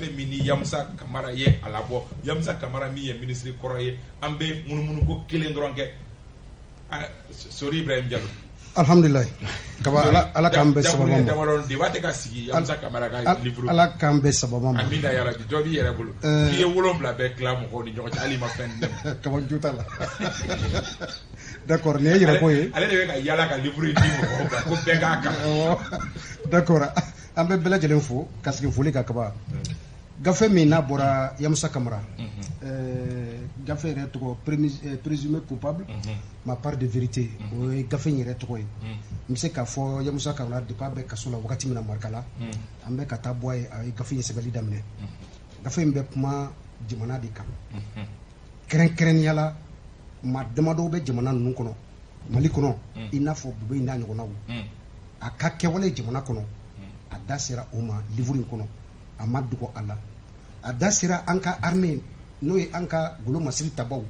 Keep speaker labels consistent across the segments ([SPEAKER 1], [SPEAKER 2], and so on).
[SPEAKER 1] gafe mini Yamusa Kamara ye alabo Yamusa Kamara mi ye ministre koroye ambe munumunu ko kelen dronke sorry Ibrahim Diallo
[SPEAKER 2] alhamdulillah kaba ala kan be sababa
[SPEAKER 1] damaron de wate ka sigi Yamusa Kamara ka livre
[SPEAKER 2] ala kan be sababa
[SPEAKER 1] amina ya rabbi dobi yere bulu ki wolom be clam ko ni jox ali ma fen dem
[SPEAKER 2] kaba juta la d'accord ne yira ko ye
[SPEAKER 1] ale de ka yala ka livre di ko be ga ka
[SPEAKER 2] d'accord ambe bela jelen fo kasike foli ka kaba gafe min n'a bɔra Yamusa Kamara gafe yɛrɛ tɔgɔ présumé coupable ma part de vérité o ye gafe yɛrɛ tɔgɔ ye n bɛ se k'a fɔ Yamusa Kamara depuis a bɛ kaso la wagati min na Marikala an bɛ ka taa bɔ a ye gafe in sɛbɛnni daminɛ gafe in bɛ kuma jamana de kan kɛrɛnkɛrɛnnenya la maa damadɔ bɛ jamana ninnu kɔnɔ Mali kɔnɔ i n'a fɔ Bube n'a ɲɔgɔnnaw a ka kɛwale jamana kɔnɔ a da sera o ma livre in kɔnɔ a ma dogo a la a da sera an ka armée n'o ye an ka golo masiri tabaw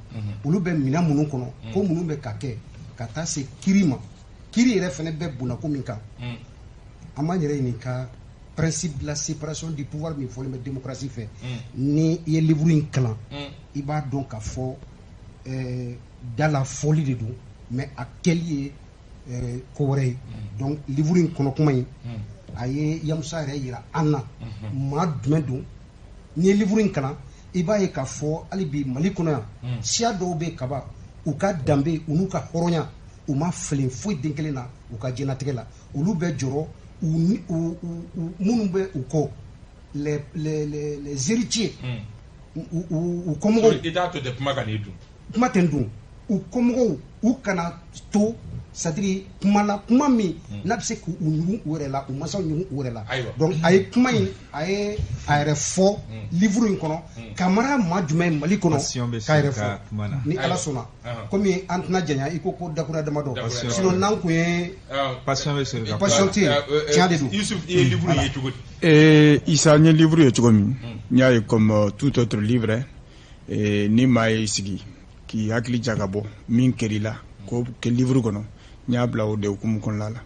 [SPEAKER 2] olu bɛ minɛn minnu kɔnɔ ko minnu bɛ ka kɛ ka taa se kiri ma kiri yɛrɛ fɛnɛ bɛ bonnako min kan an b'an yɛrɛ ɲininka principe de la séparation du pouvoir min fɔlen bɛ démocratie fɛ ni i ye livre in kalan i b'a dɔn k'a fɔ da la fɔli de don mais a kɛli ye ko wɛrɛ ye donc livre in kɔnɔ kuma in a ye Yamusa yɛrɛ yira an na maa jumɛn don n'i ye livre in kalan i b'a ye k'a fɔ hali bi Mali kɔnɔ yan siya dɔw bɛ kaba u ka danbe u n'u ka hɔrɔnya u ma falen foyi den kelen na u ka diɲɛlatigɛ la olu bɛ jɔrɔ minnu bɛ u kɔ les héritiers u kɔmɔgɔw
[SPEAKER 1] i t'a to de kuma ka n'i dun
[SPEAKER 2] kuma tɛ n dun u kɔmɔgɔw u kana to c'est-à-dire kuma la kuma min n'a bɛ se k'u ɲugun u yɛrɛ la u mansaw ɲugun u yɛrɛ la donc a ye kuma in a ye a yɛrɛ fɔ livre in kɔnɔ Kamara maa jumɛn Mali kɔnɔ k'a yɛrɛ fɔ ni Ala sɔnna komi an tɛna janya i ko dakura damadɔ sinon n'an kun ye passion tɛ yen tiɲɛ de don
[SPEAKER 1] Yusuf i ye livre ye cogo di
[SPEAKER 3] Isa n ye livre ye cogo min n y'a ye comme tout autre livre ni maa y'i sigi k'i hakili jaga bɔ min kɛr'i la ko kɛ livre kɔnɔ n y'a bila o de hukumu kɔnɔna la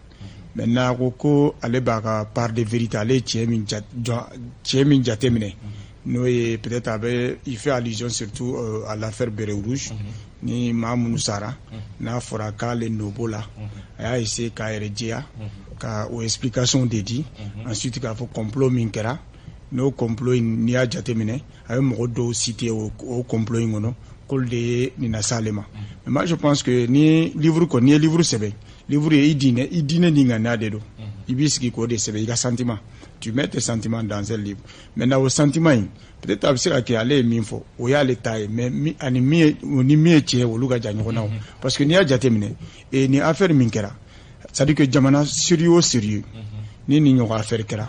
[SPEAKER 3] maintenant ko ale b'a ka part de vérité ale ye cɛ min jate minɛ n'o ye peut-être a bɛ il fait allusion surtout à l'affaire Béret Rouge ni maa minnu sara n'a fɔra k'ale nɔ b'o la a y'a essayer k'a yɛrɛ jɛya ka o explication de di ensuite k'a fɔ complot min kɛra n'o complot in n'i y'a jate minɛ a bɛ mɔgɔ dɔw citer o complot in kɔnɔ k'olu de ye nin lase ale ma mais moi je pense que ni livre kɔni n'i ye livre sɛbɛn livre ye i diinɛ ni ŋaniya de don i b'i sigi k'o de sɛbɛn i ka sentiment tu mets tes sentiments dans un livre maintenant o sentiment in peut-être a bɛ se ka kɛ ale ye min fɔ o y'ale ta ye mais ni min ye tiɲɛ olu ka jan ɲɔgɔn na o parce que n'i y'a jate minɛ ni affaire min kɛra c'est-à-dire que jamana sérieux o sérieux ni nin ɲɔgɔn affaire kɛra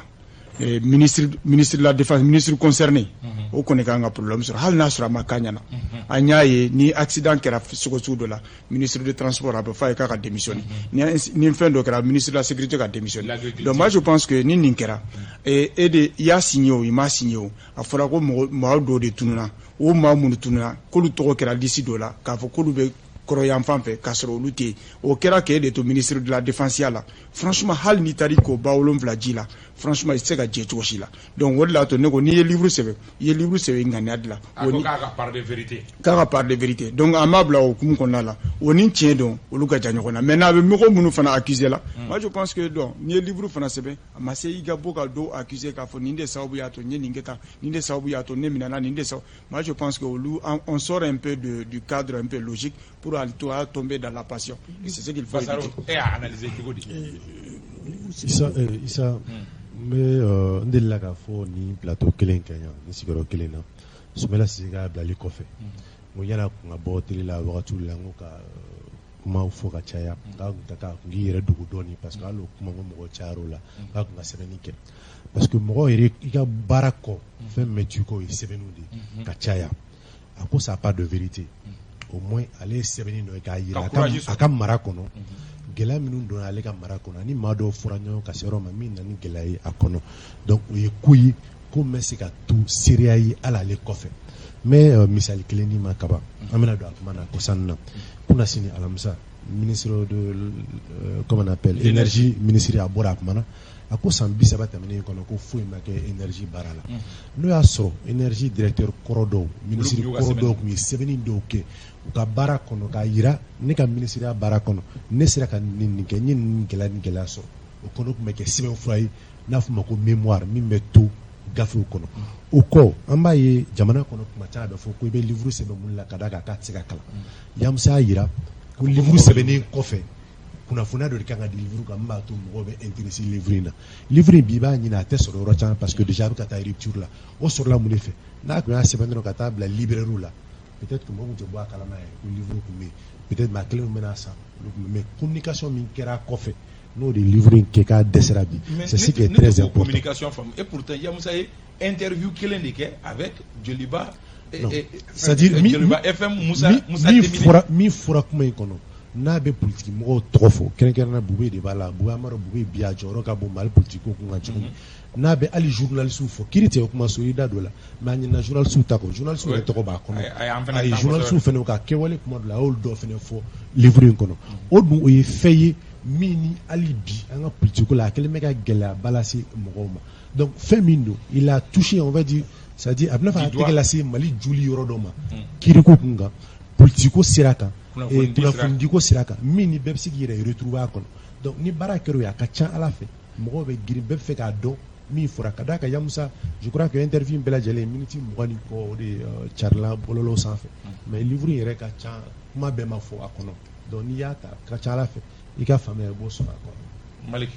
[SPEAKER 3] ministre de la défense ministre concerné o kɔni kan ka problème sɔrɔ hali n'a sɔrɔ a ma k'a ɲɛna an y'a ye ni accident kɛra sogo sugu dɔ la ministre de transport a bɛ fɔ a ye k'a ka démissionner ni fɛn dɔ kɛra ministre de la sécurité ka démissionner donc moi je pense que ni nin kɛra i y'a signé o i m'a signé o a fɔra ko mɔgɔ dɔw de tununa o maa minnu tununa k'olu tɔgɔ kɛra liste dɔ la k'a fɔ k'olu bɛ kɔrɔyan fan fɛ k'a sɔrɔ olu tɛ yen o kɛra k'e de to ministre de la défense la franchement hali n'i taara i k'o 7,000 ji la franchement i tɛ se ka jɛ cogo si la donc o de la to ne ko n'i ye livre sɛbɛn i ye livre sɛbɛn ŋaniya de la
[SPEAKER 1] k'a ka part de vérité
[SPEAKER 3] k'a ka part de vérité donc an b'a bila o hukumu kɔnɔna la o ni tiɲɛ dɔn olu ka jan ɲɔgɔn na maintenant a bɛ mɔgɔ minnu fana accuser la moi je pense que donc n'i ye livre fana sɛbɛn a ma se i ka bɔ ka dɔw accuser k'a fɔ nin de sababu y'a to n ye nin kɛ tan nin de sababu y'a to ne minɛna nin de sababu moi je pense que olu on sort un peu du cadre un peu logique pour tomber dans la passion. C'est ce qu'il faut éviter.
[SPEAKER 1] Et à analyser
[SPEAKER 4] Issa, mais on est là pour ni plateau kelen Kenya, ni sigaro kelen na. Sumela siga blali kofe. Mo yana kunga boteli la wakati lango ka kuma ufoka chaya. Ka kutaka ngire dugu doni parce que alo kuma mo charo la. Ka kunga sebenike. Parce que mo ire ika barako fait metuko i sebenudi ka chaya. À cause ça pas de vérité. Au moins aller sɛbɛnni dɔ k'a yira a ka mara kɔnɔ gɛlɛya minnu donna ale ka mara kɔnɔ ani maa dɔw fɔra ɲɔgɔn ka se yɔrɔ ma min na ni gɛlɛya ye a kɔnɔ donc o ye ko ye ko bɛ se ka to seereya ye hali ale kɔfɛ mais misali kelen di ma kaba an bɛna don a kuma na kɔsan na kunna sini alamisa ministre de comment on appelle énergie ministre a bɔra a kuma na a ko san 30 tɛmɛnen kɔnɔ ko foyi ma kɛ énergie baara la n'o y'a sɔrɔ énergie directeur kɔrɔ dɔw ministre kɔrɔ dɔw tun ye sɛbɛnni dɔw kɛ u ka baara kɔnɔ k'a yira ne ka ministériya baara kɔnɔ ne sera ka nin kɛ n ye nin gɛlɛya sɔrɔ o kɔnɔ tun bɛ kɛ sɛbɛnfura ye n'a fɔ ma ko mémoire min bɛ to gafew kɔnɔ o kɔ an b'a ye jamana kɔnɔ tuma caman a bɛ fɔ ko i bɛ livre sɛbɛn mun na ka d'a kan k'a tɛ se ka kalan Yamusa y'a yira ko livre sɛbɛnnen kɔfɛ kunnafoniya dɔ de kan ka di livre kan min b'a to mɔgɔw bɛ intéressé livre in na livre in bi i b'a ɲini a tɛ sɔrɔ yɔrɔ caman parce que déjà a bɛ ka taa rupture la o sɔrɔla mun de fɛ n'a tun y'a sɛbɛn dɔrɔn ka taa bila librairie la peut-être que mɔgɔw tun tɛ bɔ a kalama yɛrɛ ko livre tun bɛ yen peut-être maa kelen bɛna san olu tun bɛ mais communication min kɛra kɔfɛ n'o de livre in kɛ k'a dɛsɛra bi c'est ce qui est très important
[SPEAKER 1] communication faamu et pourtant Yamusa ye interview kelen de kɛ avec Joliba
[SPEAKER 4] c'est-à-dire
[SPEAKER 1] Joliba FM Musa
[SPEAKER 4] min fɔra kuma in kɔnɔ n'a bɛ politiki mɔgɔw tɔgɔ fɔ kɛrɛnkɛrɛnna Bube de b'a la Bube Amaro Bube bi a jɔyɔrɔ ka bon Mali politiko kun ka jugu n'a bɛ hali journaliste fɔ kiri tɛ kuma so i da dɔ la mais a ɲinina journaliste ta kɔ journaliste yɛrɛ tɔgɔ b'a kɔnɔ a ye journaliste fɛnɛ ka kɛwale kuma dɔ la a y'olu dɔ fɛnɛ fɔ livre in kɔnɔ o dun o ye fɛn ye min ni hali bi an ka politiko la a kɛlen bɛ ka gɛlɛyaba lase mɔgɔw ma donc fɛn min don il a touché on va dire c'est-à-dire a bɛna fɔ a tɛgɛ lase Mali joli yɔrɔ dɔ ma kiriko kun kan politiko sira kan kunnafonidiko sira kan min ni bɛɛ bɛ se k'i yɛrɛ retrouver a kɔnɔ donc ni baara kɛra o ye a ka ca Ala fɛ mɔgɔw bɛ girin bɛɛ bɛ fɛ k'a dɔn min fɔra ka d'a kan Yamusa je crois que interview bɛɛ lajɛlen minute 20 ni kɔ o de carila bɔlɔlɔ sanfɛ mais livre yɛrɛ ka ca kuma bɛɛ ma fɔ a kɔnɔ donc n'i y'a ta ka ca Ala fɛ i ka faamuya i b'o sɔrɔ a kɔnɔ
[SPEAKER 1] Malik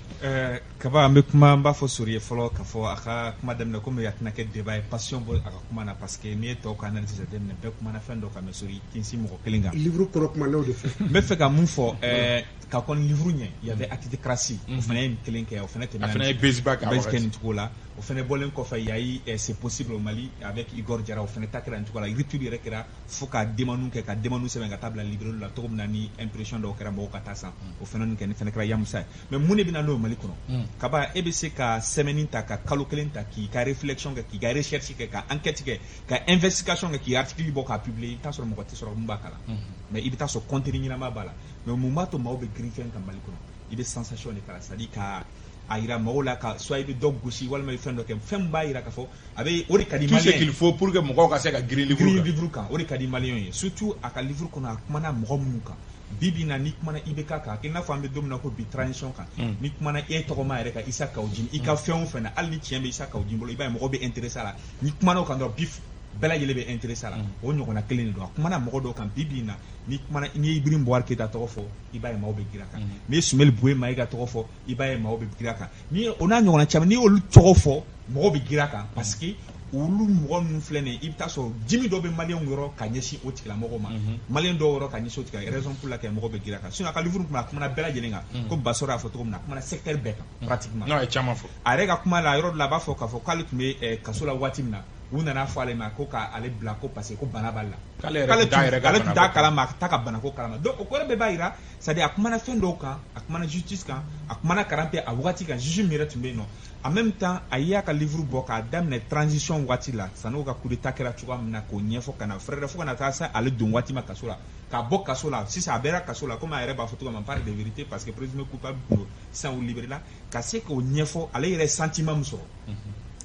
[SPEAKER 5] kaba an bɛ kuma n b'a fɔ Sori ye fɔlɔ k'a fɔ a ka kuma daminɛ komi a tɛna kɛ débat ye passion bɔ a ka kuma na parce que n'i ye tɔw ka analyse daminɛ bɛɛ kumana fɛn dɔ kan mais Sori tinsi mɔgɔ kelen kan
[SPEAKER 2] livre kɔrɔ kumaw de fɛ
[SPEAKER 5] n bɛ fɛ ka mun fɔ ka kɔni livre ɲɛ il y avait Actitocratie o fana ye kelen kɛ o fana tɛmɛna kɛ nin cogo la o fana bɔlen kɔfɛ il y a eu c'est possible au Mali avec Igor Diarra o fana ta kɛra nin cogo la rupture yɛrɛ kɛra fo ka demande kɛ ka demande sɛbɛn ka taa bila librairie la cogo min na ni impression dɔw kɛra mɔgɔw ka taa san o fana nin kɛ ni fana kɛra Yamusa ye mais mun de bɛna n'o Mali kɔnɔ kaba e bɛ se ka semaine ta ka kalo kelen ta k'i ka réflexion kɛ k'i ka recherche kɛ ka enquête kɛ ka investigation kɛ k'i article bɔ k'a publier i bɛ taa sɔrɔ mɔgɔ tɛ sɔrɔ mun b'a kalan mais i bɛ taa sɔrɔ contenu ɲɛnama b'a la mais mun b'a to maaw bɛ girin fɛn kan Mali kɔnɔ i bɛ sensation de k'a la c'est-à-dire ka a yira mɔgɔw la ka soit i bɛ dɔ gosi walima i bɛ fɛn dɔ kɛ fɛn b'a yira k'a fɔ a bɛ o de ka di maliyɛn
[SPEAKER 1] tout ce qu'il faut pour que mɔgɔw ka se ka girin livre
[SPEAKER 5] kan o de ka di maliyɛnw ye surtout a ka livre kɔnɔ a kumana mɔgɔ minnu kan bibi na ni kumana IBK kan i n'a fɔ an bɛ don min na ko bi transition kan ni kumana e tɔgɔma yɛrɛ ka Isa Kawujimi i ka fɛn o fɛn na hali ni tiɲɛ bɛ Isa Kawujimi bolo i b'a ye mɔgɔw bɛ intéressé a la ni kumana o kan dɔrɔn bif bɛɛ lajɛlen bɛ intéressé a la o ɲɔgɔnna kelen de don a kumana mɔgɔ dɔw kan bibi na ni kumana ni ye Ibrahim Boubacar Keita tɔgɔ fɔ i b'a ye maaw bɛ girin a kan ni ye Sumeli Bouye Mayiga tɔgɔ fɔ i b'a ye maaw bɛ girin a kan ni o n'a ɲɔgɔnna caman ni y'olu tɔgɔ fɔ mɔgɔw bɛ girin a kan parce que olu mɔgɔ ninnu filɛ nin ye i bɛ taa sɔrɔ dimi dɔ bɛ maliyɛnw yɔrɔ ka ɲɛsin o tigilamɔgɔ ma maliyɛn dɔw yɔrɔ ka ɲɛsin o tigilamɔgɔ raison pour laquelle mɔgɔw bɛ girin a kan sinon a ka livre a kumana bɛɛ lajɛlen kan ko Basɔrɔ y'a fɔ cogo min na a kumana secteur bɛɛ kan pratiquement
[SPEAKER 1] non a ye caman fɔ
[SPEAKER 5] a yɛrɛ ka kuma la yɔrɔ dɔ la a b'a fɔ k'a fɔ k'ale tun bɛ kaso la waati min na u nana fɔ ale ma ko k'ale bila ko parce que ko bana b'ale la k'ale tun t'a kalama a t'a ka banako kalama donc o kɔrɔ bɛɛ b'a yira c'est-à-dire a kumana fɛn dɔw kan a kumana justice kan a kumana karanpe a wagati kan juge min yɛrɛ tun bɛ yen nɔ en même temps a y'a ka livre bɔ k'a daminɛ transition waati la san'o ka coup d'état kɛra cogoya min na k'o ɲɛfɔ ka na fɛrɛrɛ fo ka na taa se ale don waati ma kaso la k'a bɔ kaso la sisan a bɛra kaso la komi a yɛrɛ b'a fɔ cogo min na parle de vérité parce que présumé coupable don sisan o libéré la ka se k'o ɲɛfɔ ale yɛrɛ sentiment min sɔrɔ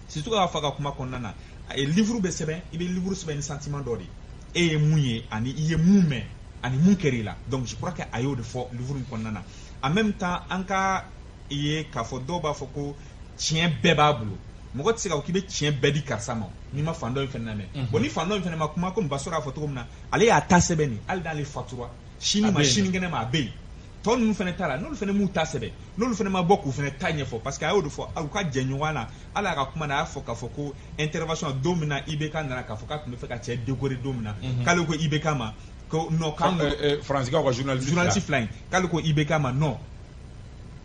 [SPEAKER 5] surtout k'a fɔ a ka kuma kɔnɔna na livre bɛ sɛbɛn i bɛ livre sɛbɛn ni sentiment dɔ de e ye mun ye ani i ye mun mɛn ani mun kɛra i la donc je crois que a y'o de fɔ livre in kɔnɔna na en même temps an ka ye k'a fɔ dɔw b'a fɔ ko tiɲɛ bɛɛ b'a bolo mɔgɔ tɛ se ka fɔ k'i bɛ tiɲɛ bɛɛ di karisa ma n'i ma fan dɔ in fana lamɛn bon ni fan dɔ in fana ma kuma komi Basɔrɔ y'a fɔ cogo min na ale y'a ta sɛbɛn nin hali n'ale fatura sini ma sinikɛnɛ ma a bɛ yen tɔ ninnu fana t'a la n'olu fana m'u ta sɛbɛn n'olu fana ma bɔ k'u fana ta ɲɛfɔ parce que a y'o de fɔ u ka jɛɲɔgɔn na hali a ka kuma na a y'a fɔ k'a fɔ ko intervention don min na IBK nana k'a fɔ k'a tun bɛ fɛ ka cɛ décorer don min na k'ale ko IBK ma ko non k'an
[SPEAKER 1] Faransikɛw ka
[SPEAKER 5] journaliste fila in k'ale ko IBK ma non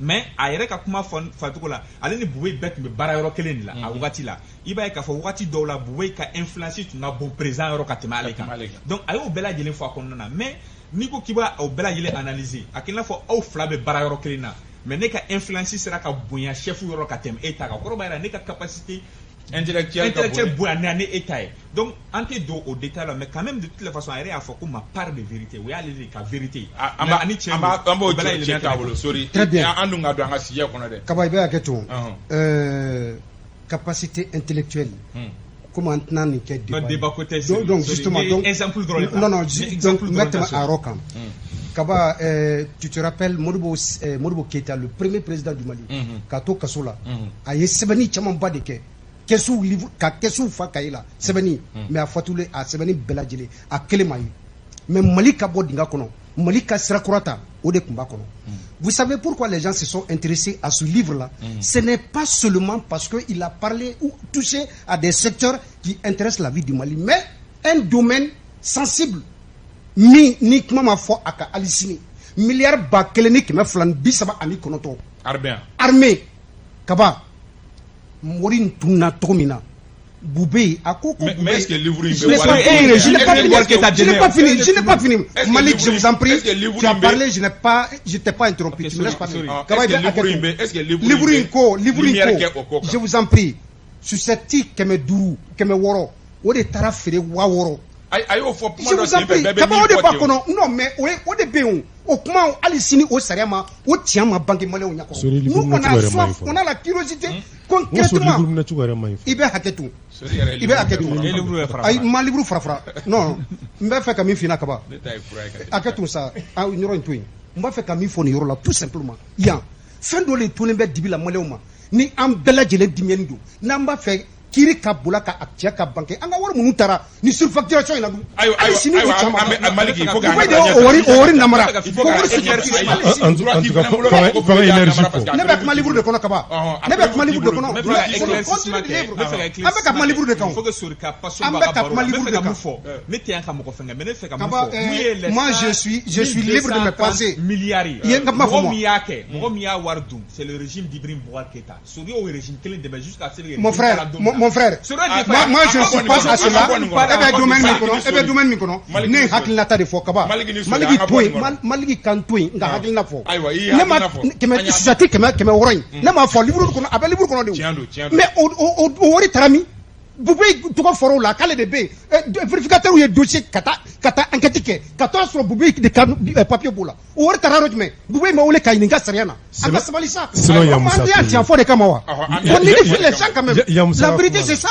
[SPEAKER 5] mais a yɛrɛ ka kuma fɔcogo la ale ni Bouye bɛɛ tun bɛ baara yɔrɔ kelen de la a wagati la i b'a ye k'a fɔ wagati dɔw la Bouye ka influence tun ka bon président yɔrɔ ka tɛmɛ ale kan donc a y'o bɛɛ lajɛlen fɔ a kɔnɔna na mais n'i ko k'i b'a o bɛɛ lajɛlen analyser a k'i n'a fɔ aw fila bɛ baara yɔrɔ kelen na mais ne ka influence sera ka bonya chef yɔrɔ ka tɛmɛ e ta kan o kɔrɔ b'a jira ne ka capacité intellectuelle bonya ne e ta ye Donc, en te do au détail, mais quand même, de toutes les façons, il y a ma part de vérité. Oui, il y a la vérité.
[SPEAKER 2] Très bien. Capacité intellectuelle. Comment maintenant nous
[SPEAKER 5] débat côté
[SPEAKER 2] donc justement donc
[SPEAKER 5] exemple drôle.
[SPEAKER 2] Non, donc maintenant à Rokam. Kaba, tu te rappelles Modibo Keïta, le premier président du Mali, Kato Kasola, a eu Sebeni Chamamba de Ke, Kesu livre, Kesu Fakaïla, Sebeni, mais à Fatoule, à Sebeni Beladjele, à Kelemaï. Mais Mali Kabo Dingakono, Mali Kasrakurata, Ode Kumbakono. Vous savez pourquoi les gens se sont intéressés à ce livre-là? Ce n'est pas seulement parce qu'il a parlé ou touché à des secteurs qui intéressent la vie du Mali, mais un domaine sensible. Ni kuma ma fɔ a ka hali sini miliyari 1,250 ani 9 armée kaba mori in tunna cogo min na Boubé a ko
[SPEAKER 1] mais est-ce que livre
[SPEAKER 2] je n'ai pas fini Malik, je vous en prie, tu as parlé, je t'ai pas interrompu, tu me laisses parler.
[SPEAKER 1] Est-ce que livre
[SPEAKER 2] je vous en prie, sur cette tique kɛmɛ 5 kɛmɛ 6 o de taara feere 6000. Je vous en prie, non mais o de bɛ o kuma hali sini o sariya ma o tiɲɛ ma banque maliyɛnw ɲɛ kɔrɔ. Nous on a la curiosité concrètement. I bɛ hakɛ to. I bɛ hakɛ to. Ayi ma livre farafara. Non, n bɛ fɛ ka min f'i ɲɛna kaba. Hakɛ to sa, yɔrɔ in to yen. N b'a fɛ ka min fɔ nin yɔrɔ la tout simplement. Yan, fɛn dɔ de tolen bɛ dibi la maliyɛnw ma. Ni an bɛɛ lajɛlen diminen don. N'an b'a fɛ kiri ka bola ka cɛ ka banque an ka wari minnu taara ni surfacturation in na dun. Ayiwa
[SPEAKER 1] Maliki il faut ka
[SPEAKER 2] ori namara.
[SPEAKER 4] En tout cas,
[SPEAKER 2] ne bɛ kuma livre de kɔnɔ kaba. Ne bɛ kuma livre de kɔnɔ. An bɛ ka kuma livre de kan. An bɛ ka kuma livre de kan. Kaba, moi je suis libre de me penser.
[SPEAKER 5] Milliards. Mɔgɔ min y'a wari dun, c'est le régime d'Ibrahim Boubacar Keïta. Sori o régime kelen de bɛ jusqu'à ce que
[SPEAKER 2] mon frère, moi je suis pas à cela. Domaine min kɔnɔ ne hakilinata de fɔ kaba. Maliki kan to yen nka hakilina fɔ. Ne ma sisati kɛmɛ 6 in ne m'a fɔ livre kɔnɔ a bɛ livre kɔnɔ de. Mais o wari taara min? Boubé tɔgɔ fɔra o la k'ale de bɛ yen vérificateur ye dossier ka taa enquête kɛ ka taa sɔrɔ Boubé de ka papier b'o la o wari taara yɔrɔ jumɛn? Boubé ma wele ka ɲininka sariya na a ka sabali sa.
[SPEAKER 4] Sinon Yamoussa
[SPEAKER 2] y'a tiɲɛ fɔ de kama wa? On identifie les gens quand même. La vérité c'est ça.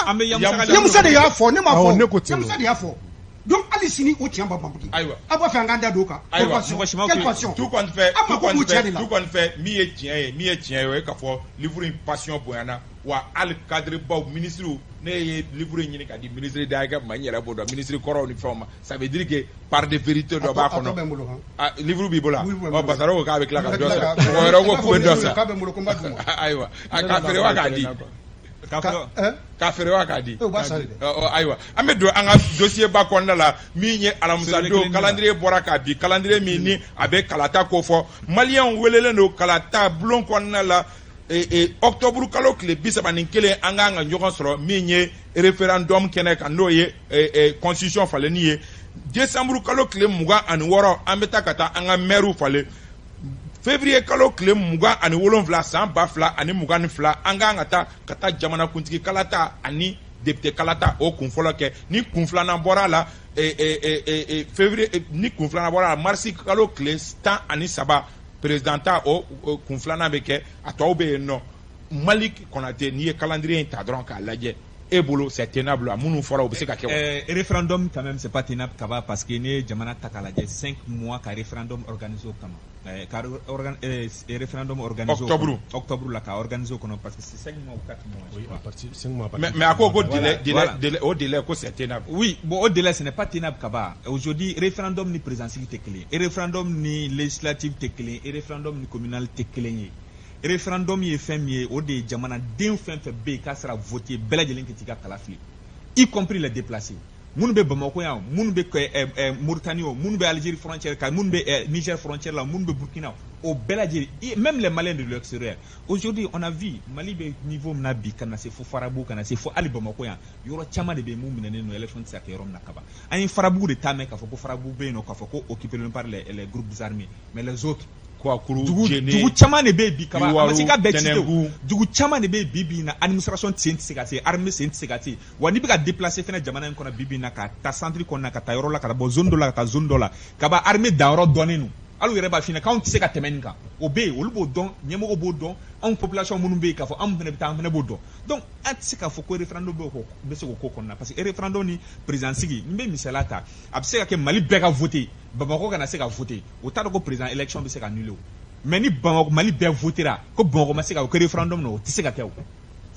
[SPEAKER 2] Yamoussa de y'a fɔ ne m'a fɔ. Yamoussa de y'a fɔ. Donc hali sini o tiɲɛ b'a ban bugi. A b'a fɛ an k'an da don o kan. Quelle passion?
[SPEAKER 1] Tout kɔni fɛ min ye tiɲɛ ye o ye k'a fɔ livre in passion bonyana wa hali cadre baw ministres ne ye livre ɲini ka di ministre da ka ma n yɛrɛ b'o dɔn ministre kɔrɔw ni fɛnw ma ça veut dire que par de vérité dɔ b'a kɔnɔ livre b'i bolo wa Basaro ko k'a bɛ tila ka dɔ san mɔgɔ wɛrɛ ko k'u bɛ dɔ san ayiwa k'a feere wa k'a di k'a feere wa k'a di ayiwa an bɛ don an ka dossier ba kɔnɔna la min ye alamisa don calendrier bɔra k'a bi calendrier min ni a bɛ kalata ko fɔ maliyɛnw welelen don kalata bulon kɔnɔna la octobre kalo tile 31 an k'an ka ɲɔgɔn sɔrɔ min ye référendum kɛnɛ kan n'o ye constitution falenni ye décembre kalo tile 26 an bɛ taa ka taa an ka maire falen février kalo tile 27 san 2022 an k'an ka taa jamanakuntigi kalata ani député kalata o kun fɔlɔ kɛ ni kun filanan bɔra la février ni kun filanan bɔra la mars kalo tile 13 présidenta o kun filanan bɛ kɛ a tɔw bɛ yen nɔ Malik Konate n'i ye calendrier in ta dɔrɔn k'a lajɛ e bolo c'est tenable minnu fɔra o bɛ se ka kɛ
[SPEAKER 5] référendum quand même c'est pas tenable kaba parce que ni jamana ta k'a lajɛ 5 mois ka référendum organisé o kama référendum organisé octobre la ka organisé o kɔnɔ parce que c'est 5 mois ou 4 mois
[SPEAKER 4] oui à partir 5 mois
[SPEAKER 1] mais à quoi délai au délai ko c'est tenable
[SPEAKER 5] oui bon au délai ce n'est pas tenable kaba aujourd'hui référendum ni présidentiel tɛ kelen référendum ni législatif tɛ kelen référendum ni communal tɛ kelen ye référendum ye fɛn min ye o de ye jamanaden fɛn fɛn bɛ yen k'a sera voter bɛɛ lajɛlen k'i ka kala fili y compris les déplacés minnu bɛ Bamako yan minnu bɛ Mauritanie o minnu bɛ Algérie frontière kan minnu bɛ Niger frontière la minnu bɛ Burkina o bɛɛ lajɛlen même les Maliens de l'extérieur aujourd'hui on a vu Mali bɛ niveau min na bi ka na se fo Farabugu ka na se fo hali Bamako yan yɔrɔ caman de bɛ yen mun minɛnen don élection tɛ se ka kɛ yɔrɔ min na kaban an ye Farabugu de taa mɛn k'a fɔ ko Farabugu bɛ yen nɔ k'a fɔ ko occupé par les groupes armés mais les autres dugu caman de bɛ bi kaba a ma se ka bɛɛ ci o dugu caman de bɛ bi bi na administration sen tɛ se ka se armée sen tɛ se ka se wa n'i bɛ ka déplacer fɛnɛ jamana in kɔnɔ bi bi na ka taa centre kɔnɔna ka taa yɔrɔ la ka bɔ zone dɔ la ka taa zone dɔ la kaba armée danyɔrɔ dɔnnen don hali u yɛrɛ b'a f'i ɲɛna k'anw tɛ se ka tɛmɛ nin kan o bɛ yen olu b'o dɔn ɲɛmɔgɔ b'o dɔn anw population minnu bɛ yen k'a fɔ anw fɛnɛ bɛ taa an fɛnɛ b'o dɔn donc an tɛ se k'a fɔ ko référendum bɛ se k'o ko kɔnɔna parce que référendum ni président sigi n bɛ misaliya ta a bɛ se ka kɛ Mali bɛɛ ka voter Bamakɔ kana se ka voter o t'a dɔn ko président élection bɛ se ka annuler o mais ni Bamakɔ Mali bɛɛ votera ko Bamakɔ ma se ka o ko référendum o tɛ se ka kɛ o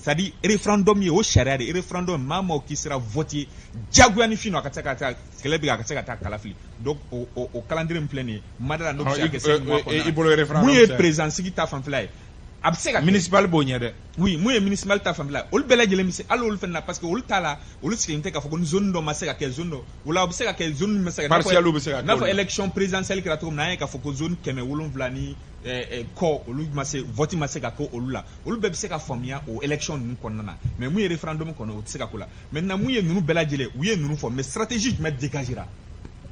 [SPEAKER 5] c'est-à-dire référendum ye o sariya de référendum maa ma k'i sera voter jagoya ni fino a ka se ka taa kɛlɛ bɛ a ka se ka taa kalafili donc o calendrier min filɛ nin ye madala n'o bɛ se ka kɛ 5 mois kɔnɔ mun ye président sigi ta fanfɛla ye a bɛ se ka
[SPEAKER 1] municipal b'o ɲɛ dɛ
[SPEAKER 5] oui mun ye municipal ta fanfɛla ye olu bɛɛ lajɛlen bɛ se hali olu fɛnɛ na parce que olu t'a la olu sigilen tɛ k'a fɔ ko ni zone dɔ ma se ka kɛ zone dɔ o la o bɛ se ka kɛ zone min bɛ se ka
[SPEAKER 1] partiel bɛ se ka kɛ
[SPEAKER 5] n'a fɔ élection présidentielle kɛra cogo min na an ye k'a fɔ ko zone 700 ni kɔ olu ma se vote ma se ka kɛ olu la olu bɛɛ bɛ se ka faamuya o élection ninnu kɔnɔna na mais mun ye référendum kɔnɔ o tɛ se ka ko la maintenant mun ye ninnu bɛɛ lajɛlen u ye ninnu fɔ mais stratégie jumɛn dégagera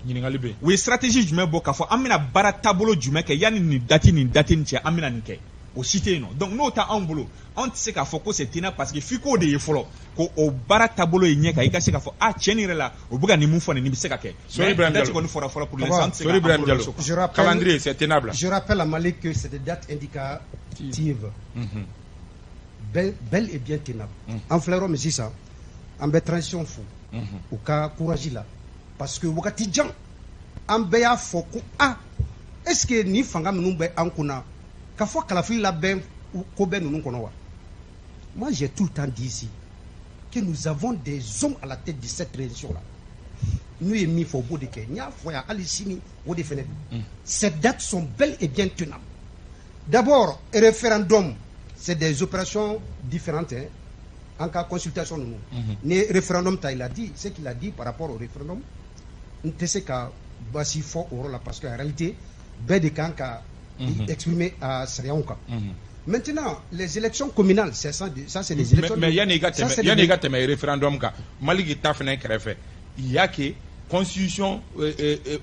[SPEAKER 1] ɲininkali bɛ
[SPEAKER 5] u ye stratégie jumɛn bɔ k'a fɔ an bɛna baara taabolo jumɛn kɛ yanni nin date ni cɛ an bɛna nin kɛ o si tɛ yen nɔ donc n'o tɛ anw bolo anw tɛ se k'a fɔ ko c'est tenable parce que f'i k'o de ye fɔlɔ ko o baara taabolo ye ɲɛ kan i ka se k'a fɔ tiɲɛ yɛrɛ la o bɛ ka nin mun fɔ nin bɛ se ka kɛ mais date kɔni fɔra fɔlɔ pour l'instant
[SPEAKER 1] Sori Ibrahim Diallo calendrier c'est tenable.
[SPEAKER 2] Je rappelle à Malik que c'est des dates indicatives bel et bien tenable en filɛ yɔrɔ min sisan an bɛ transition fo u ka courage la parce que wagati jan an bɛɛ y'a fɔ ko est-ce que ni fanga minnu bɛ an kunna k'a fɔ kalafili labɛn ko bɛɛ ninnu kɔnɔ wa moi j'ai tout le temps dit ici que nous avons des hommes à la tête de cette transition là n'u ye min fɔ o b'o de kɛ n y'a fɔ yan hali sini o de fɛnɛ don ces dates sont bel et bien tenables d'abord référendum c'est des opérations différentes en cas consultation ninnu ni référendum ta il a dit ce qu'il a dit par rapport au référendum n tɛ se ka basi fɔ o yɔrɔ la parce que en réalité bɛɛ de kan ka exprimer à sariyaw kan maintenant les élections communales c'est ça c'est les élections
[SPEAKER 1] mais yanni ka tɛmɛ référendum kan Maliki ta fɛnɛ kɛrɛfɛ il y a que constitution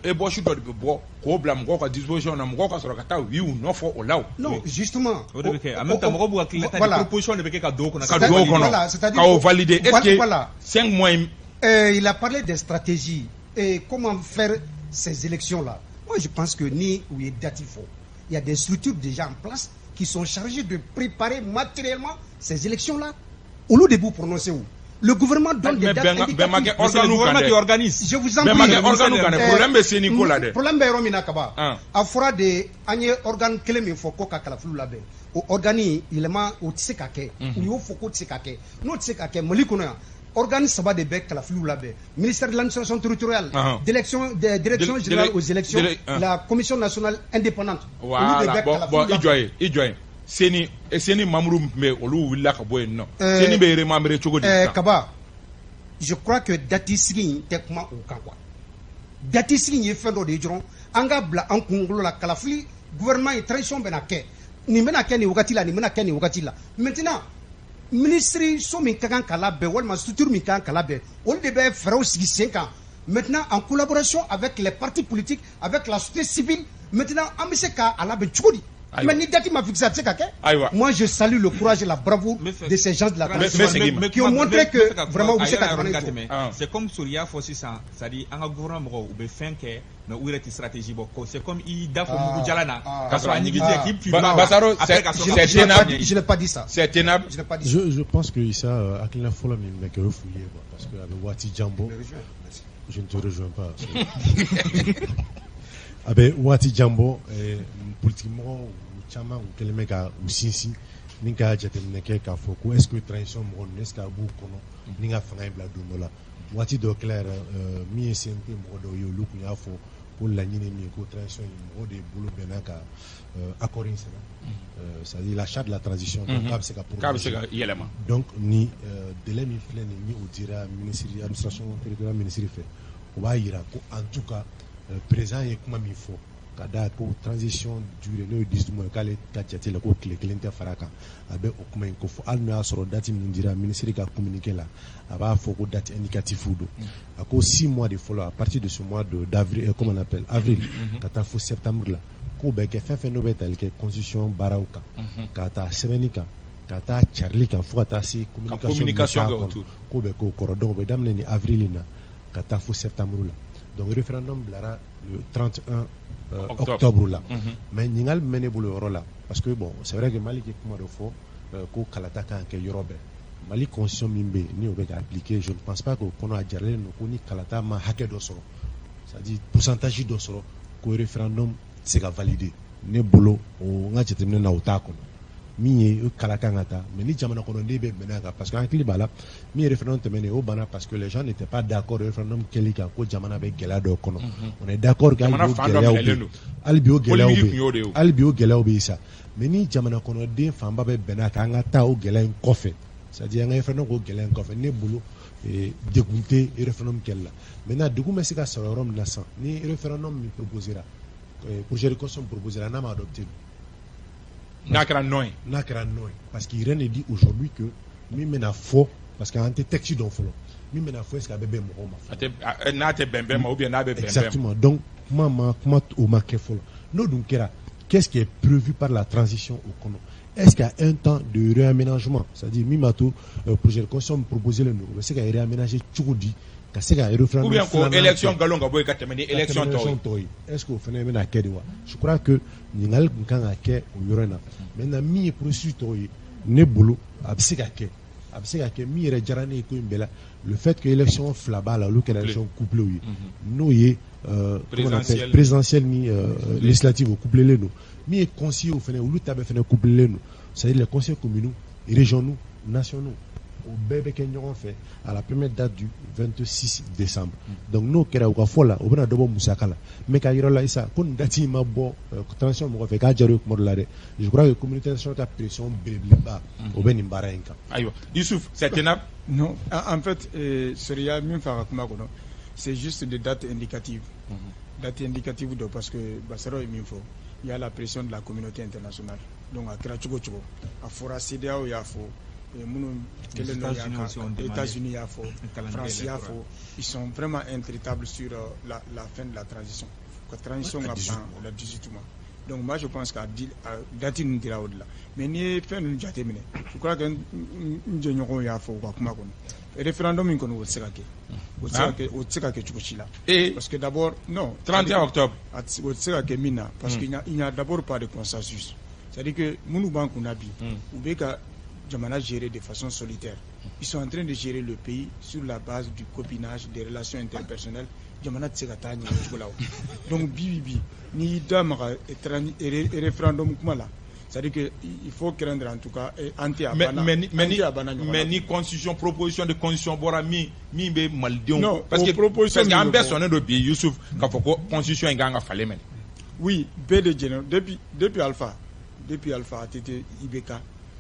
[SPEAKER 1] ébauche dɔ de bɛ bɔ k'o bila mɔgɔw ka disposition na mɔgɔw ka sɔrɔ ka taa oui ou non fɔ o la o
[SPEAKER 2] non justement
[SPEAKER 5] o de bɛ kɛ en même temps mɔgɔw b'u hakili la ta proposition de bɛ kɛ ka don o kɔnɔ
[SPEAKER 1] k'o valider est-ce que 5 mois
[SPEAKER 2] il a parlé des stratégies et comment faire ces élections là moi je pense que ni où il est datif il y a des structures déjà en place qui sont chargées de préparer matériellement ces élections-là. Au lieu de vous prononcer où le gouvernement donne des dates indicatives.
[SPEAKER 5] C'est le gouvernement qui organise.
[SPEAKER 2] Je vous en prie.
[SPEAKER 1] Problème c'est Nicolas de.
[SPEAKER 2] Problème est Romina Kaba. A fora de anye organe kele mi foko ka kala fulu labe. O organi ilema o tsekake. Yo foko tsekake. No tsekake mali kono ya. Organe saba de bec la flou labé. Ministère de l'administration territoriale, direction générale aux élections, la commission nationale indépendante.
[SPEAKER 1] Voilà. Bon, il joue. Seni Mamourou mais olu willa ka boy non. Seni be remember chogo di.
[SPEAKER 2] Kaba. Je crois que dati sigi tekma o kan quoi. Dati sigi fendo de joron anga bla an kungolo la kalafli gouvernement et trahison benake. Ni benake ni wakati la ni benake ni wakati la. Maintenant ministre so min kan kala be walma structure min kan kala be ol de be feraw sigi 5 ans maintenant en collaboration avec les partis politiques avec la société civile maintenant ambiseka ala be chukudi mais ni dati ma fixé c'est kake moi je salue le courage et la bravoure de ces gens de la transition qui ont montré que vraiment
[SPEAKER 5] c'est comme Souria Fossi ça c'est-à-dire un gouvernement ou be fin que mais où est la stratégie c'est comme il dafo Jalana
[SPEAKER 2] je n'ai pas dit ça
[SPEAKER 1] c'est tenable
[SPEAKER 4] je pense que ça Akina Fola mais que refouiller parce que avec Wati Jambo je ne te rejoins pas avec Wati Jambo politiquement chama ou keleme ka usinsi ninga jatemne ke ka foko est-ce que transition mo est-ce que abu kono ninga fanga bla do la Wati do clair mi sente mo do yo luku ya fo pour la nyine mi ko transition mo de bulu benaka accord ça dit la charte de la transition
[SPEAKER 1] donc
[SPEAKER 4] ni délai mi flène ni au dira ministère de l'administration territoriale ministère fait on va ira ko en tout cas présent et comment il faut kada ko transition durée no 10 mois kale tachati la ko clé faraka abe okuma ko fo alme asoro date min dira ministère ka communiquer là aba fo ko date indicatif do ako 6 mois de follow à partir de ce mois d'avril comment on appelle avril kata fo septembre là ko bɛ kɛ fɛn fɛn n'o bɛ tali kɛ constitution baaraw kan ka taa sɛbɛnni kan ka taa carili kan fo ka taa se communication ko bɛ k'o kɔrɔ donc o bɛ daminɛ ni avril na ka taa fo septembre la donc référendum bilara le 31 octobre la mais ɲininkali min bɛ ne bolo yɔrɔ la parce que bon c'est vrai que Mali ye kuma dɔ fɔ ko kalata kan kɛ yɔrɔ bɛɛ Mali constitution min bɛ yen ni o bɛ ka appliquer je ne pense pas que o kɔnɔ a jaralen don ko ni kalata ma hakɛ dɔ sɔrɔ c'est-à-dire pourcentage dɔ sɔrɔ ko référendum se ka valider ne bolo o n ka jateminɛ na o t'a kɔnɔ min ye kala kan ka taa mais ni jamana kɔnɔden bɛ bɛnɛ kan parce que an hakili b'a la min ye référendum tɛmɛnen o banna parce que les gens n'étaient pas d'accord référendum kɛli kan ko jamana bɛ gɛlɛya dɔw kɔnɔ on est d'accord que hali bi o gɛlɛyaw bɛ yen sa mais ni jamana kɔnɔden fanba bɛ bɛnɛ kan an ka taa o gɛlɛya in kɔfɛ c'est-à-dire an ka référendum k'o gɛlɛya in kɔfɛ ne bolo degun tɛ référendum kɛli la maintenant degun bɛ se ka sɔrɔ yɔrɔ min na sisan ni référendum min proposera projet de constitution proposera n'a ma adopté
[SPEAKER 1] n'a kɛra non ye
[SPEAKER 4] parce qu'il rien ne dit aujourd'hui que min bɛna fɔ parce que an tɛ texte dɔn fɔlɔ min bɛna fɔ est-ce que a bɛ bɛn mɔgɔw ma
[SPEAKER 1] n'a tɛ bɛn bɛn ma ou bien n'a bɛ bɛn bɛn ma
[SPEAKER 4] exactement donc kuma o ma kɛ fɔlɔ n'o dun kɛra qu'est-ce qui est prévu par la transition au kɔnɔ est-ce qu'il y a un temps de réaménagement c'est-à-dire min b'a to projet de constitution proposé le o bɛ se ka réaménager cogo di ka se ka référendum
[SPEAKER 1] ou bien ko élection nkalon ka bɔ yen ka tɛmɛ ni élection tɔw ye
[SPEAKER 4] est-ce que o fana bɛna kɛ de wa je crois que ɲininkali tun kan ka kɛ o yɔrɔ in na maintenant min ye processus tɔw ye ne bolo a bɛ se ka kɛ min yɛrɛ diyara ne ye ko in bɛɛ la le fait que élection fila b'a la olu kɛra élection couplé ye n'o ye présidentielle ni législative o couplelen don min ye conseiller o fana olu ta bɛɛ fana couplelen don c'est-à-dire les conseils communaux régionaux nationaux o bɛɛ bɛ kɛ ɲɔgɔn fɛ à la première date du 26 décembre donc n'o kɛra u ka fɔ la o bɛna dɔ bɔ musaka la mais ka yɔrɔ la isa ko nin date in ma bɔ transition mɔgɔ fɛ k'a jar'o ye kuma dɔ la dɛ je crois que communauté nationale ka pression belebeleba o bɛ nin baara in kan
[SPEAKER 1] ayiwa Youssouf c'est tenable
[SPEAKER 3] non en fait Seriya min fɛ a ka kuma kɔnɔ c'est juste des dates indicatives date indicative dɔ parce que Basaro ye min fɔ il y a la pression de la communauté internationale donc a kɛra cogo cogo a fɔra CEDEAO y'a fɔ minnu kelen dɔ y'a kan États-Unis y'a fɔ France y'a fɔ ils sont vraiment intraitables sur la fin de la transition ka transition ka ban le 18 mois donc moi je pense qu'à date ninnu dira o de la mais n'i ye fɛn ninnu jateminɛ je crois que n jɛɲɔgɔnw y'a fɔ u ka kuma kɔnɔ référendum in kɔni o tɛ se ka kɛ o tɛ se ka kɛ cogo si la parce que d'abord non
[SPEAKER 1] 31 octobre
[SPEAKER 3] o tɛ se ka kɛ min na parce que il n'y a d'abord pas de consensus c'est-à-dire que minnu b'an kunna bi u bɛ ka jamana gérer de façon solitaire ils sont en train de gérer le pays sur la base du copinage des relations interpersonnelles jamana tɛ se ka taa ɲɛ cogo la donc bi n'i da maga référendum kuma la c'est-à-dire que il faut craindre en tout cas an tɛ a banna
[SPEAKER 1] mais ni constitution proposition de constitution bɔra min bɛ malidenw parce que an bɛɛ sɔnnen don bi Youssouf k'a fɔ ko constitution in kan ka falen mɛnɛ
[SPEAKER 3] oui bɛɛ de jɛnna depuis Alpha ATT IBK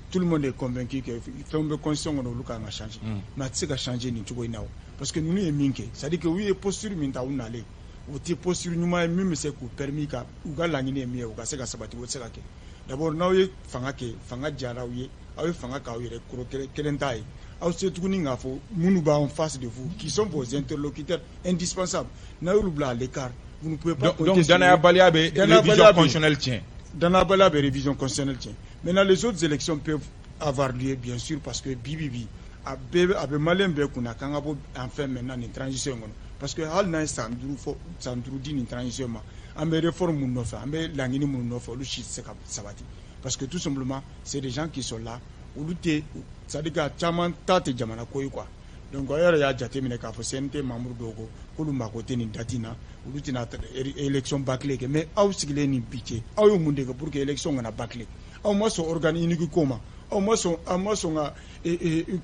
[SPEAKER 3] tout le monde est convaincu que fɛnw bɛ constitution kɔnɔ olu kan ka changer mais a tɛ se ka changer nin cogo in na parce que ninnu ye min kɛ c'est-à-dire que u ye posture min ta u nalen o tɛ posture ɲuman ye min bɛ se k'u permis ka u ka laɲini ye min ye u ka se ka sabati o tɛ se ka kɛ d'abord n'aw ye fanga kɛ fanga diyara aw ye aw ye fanga k'aw yɛrɛ kɔrɔ kelen t'a ye aw se tuguni k'a fɔ minnu b'en face de vous qui sont vos interlocuteurs indispensables n'a y'olu bila à l'écart vous ne pouvez pas
[SPEAKER 1] donc danayabaliya bɛ révision constitutionnelle tiɲɛ
[SPEAKER 3] danayabaliya bɛ révision constitutionnelle tiɲɛ maintenant les autres élections peuvent avoir lieu bien sûr parce que bi a bɛ maliyɛn bɛɛ kunna k'an ka bɔ en fait maintenant nin transition in kɔnɔ parce que hali n'an ye san duuru di nin transition ma an bɛ réforme mun nɔfɛ an bɛ laɲini mun nɔfɛ olu si tɛ se ka sabati parce que tout simplement c'est des gens qui sont là olu tɛ c'est-à-dire que a caman ta tɛ jamana ko ye quoi donc aw yɛrɛ y'a jateminɛ k'a fɔ CNT membre dɔw ko k'olu mako tɛ nin date in na olu tɛna élection bâclée kɛ mais aw sigilen nin bi cɛ aw ye mun de kɛ pour que élection kana bâclée aw ma sɔn organe unique ko ma aw ma sɔn ka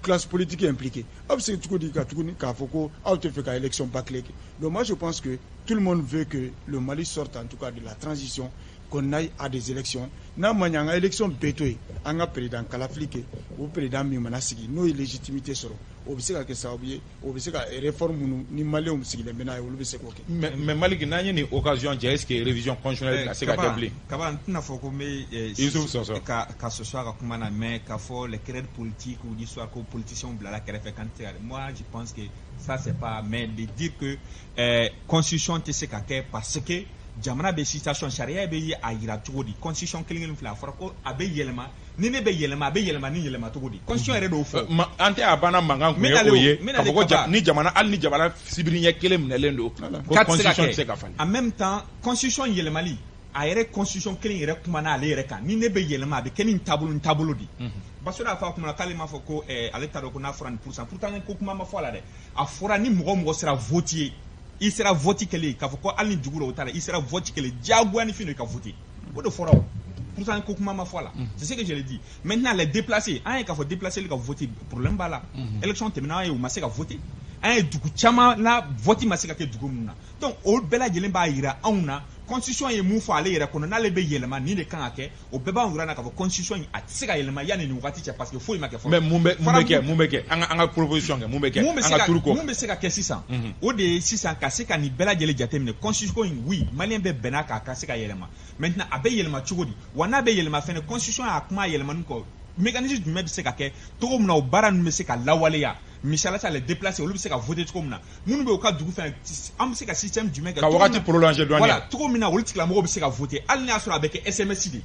[SPEAKER 3] classe politique impliquée aw bɛ se cogo di ka tuguni k'a fɔ ko aw tɛ fɛ ka élection bâclée kɛ donc moi je pense que tout le monde veut que le Mali sorte en tout cas de la transition qu'on aille à des élections n'a ma ɲɛ an ka élection bɛɛ to yen an ka président kalafili kɛ o président min mana sigi n'o ye légitimité sɔrɔ o bɛ se ka kɛ sababu ye o bɛ se ka réforme minnu ni maliyɛnw sigilen bɛ n'a ye olu bɛ se k'o kɛ
[SPEAKER 1] mais Maliki n'an ye nin occasion jɛ est-ce que révision constitutionnelle bɛna se ka kɛ bilen
[SPEAKER 5] Kaba n tɛna fɔ ko n bɛ ka sɔsɔ a ka kuma na mais k'a fɔ les querelles politiques ou l'histoire ko politiciens bilala kɛrɛfɛ kan tɛ moi je pense que ça c'est pas mais de dire que constitution tɛ se ka kɛ parce que jamana be situation charia be yi a yira cogo di constitution kelen fila fara ko a be yelema ni ne be yelema a be yelema ni yelema cogo di constitution yɛrɛ do fɔ
[SPEAKER 1] ante a bana mankan kun ye o ye ka fɔ ko ni jamana hali ni jamana sibiriɲɛ kelen minɛlen do ko constitution tɛ se ka falen
[SPEAKER 5] en même temps constitution yɛlɛmali a yɛrɛ constitution kelen yɛrɛ kumana ale yɛrɛ kan ni ne be yɛlɛma a be kɛ ni taabolo di Baso da fa kuma k'ale ma fɔ ko ale t'a dɔn ko n'a fɔra ni pourcent pourtant ko kuma ma fɔ a la dɛ a fɔra ni mɔgɔ sera vote ye i sera vote kɛlen k'a fɔ ko hali ni dugu la o t'a la i sera vote kɛlen diyagoya ni fɛn dɔ ka vote o de fɔra o pourtant ko kuma ma fɔ a la c'est ce que je le dis maintenant les déplacés an ye k'a fɔ déplacé ka vote problème b'a la élection tɛmɛna an ye u ma se ka vote an ye dugu caman na vote ma se ka kɛ dugu minnu na donc o bɛɛ lajɛlen b'a yira anw na constitution ye mun fɔ ale yɛrɛ kɔnɔ n'ale bɛ yɛlɛma nin de kan ka kɛ o bɛɛ b'an yira na k'a fɔ constitution a tɛ se ka yɛlɛma yanni nin wagati cɛ parce que foyi ma kɛ fɔlɔ.
[SPEAKER 1] mais mun bɛ kɛ an ka proposition kɛ mun bɛ kɛ an ka turu kɔ.
[SPEAKER 5] mun bɛ se ka kɛ sisan o de ye sisan ka se ka nin bɛɛ lajɛlen jateminɛ constitution in oui maliyɛn bɛɛ bɛnna k'a ka se ka yɛlɛma maintenant a bɛ yɛlɛma cogo di wa n'a bɛ yɛlɛma fɛnɛ constitution y'a kuma yɛlɛmani kɔ mécanisme jumɛn bɛ se ka kɛ cogo min na o baara ninnu bɛ se ka lawaleya misala ta les déplacer olu bɛ se ka voter cogo min na minnu bɛ u ka dugu fɛn an bɛ se ka système jumɛn kɛ
[SPEAKER 1] ka wagati prolonger dɔɔnin
[SPEAKER 5] voilà cogo min na olu tigilamɔgɔw bɛ se ka voter hali n'a sɔrɔ a bɛ kɛ SMS de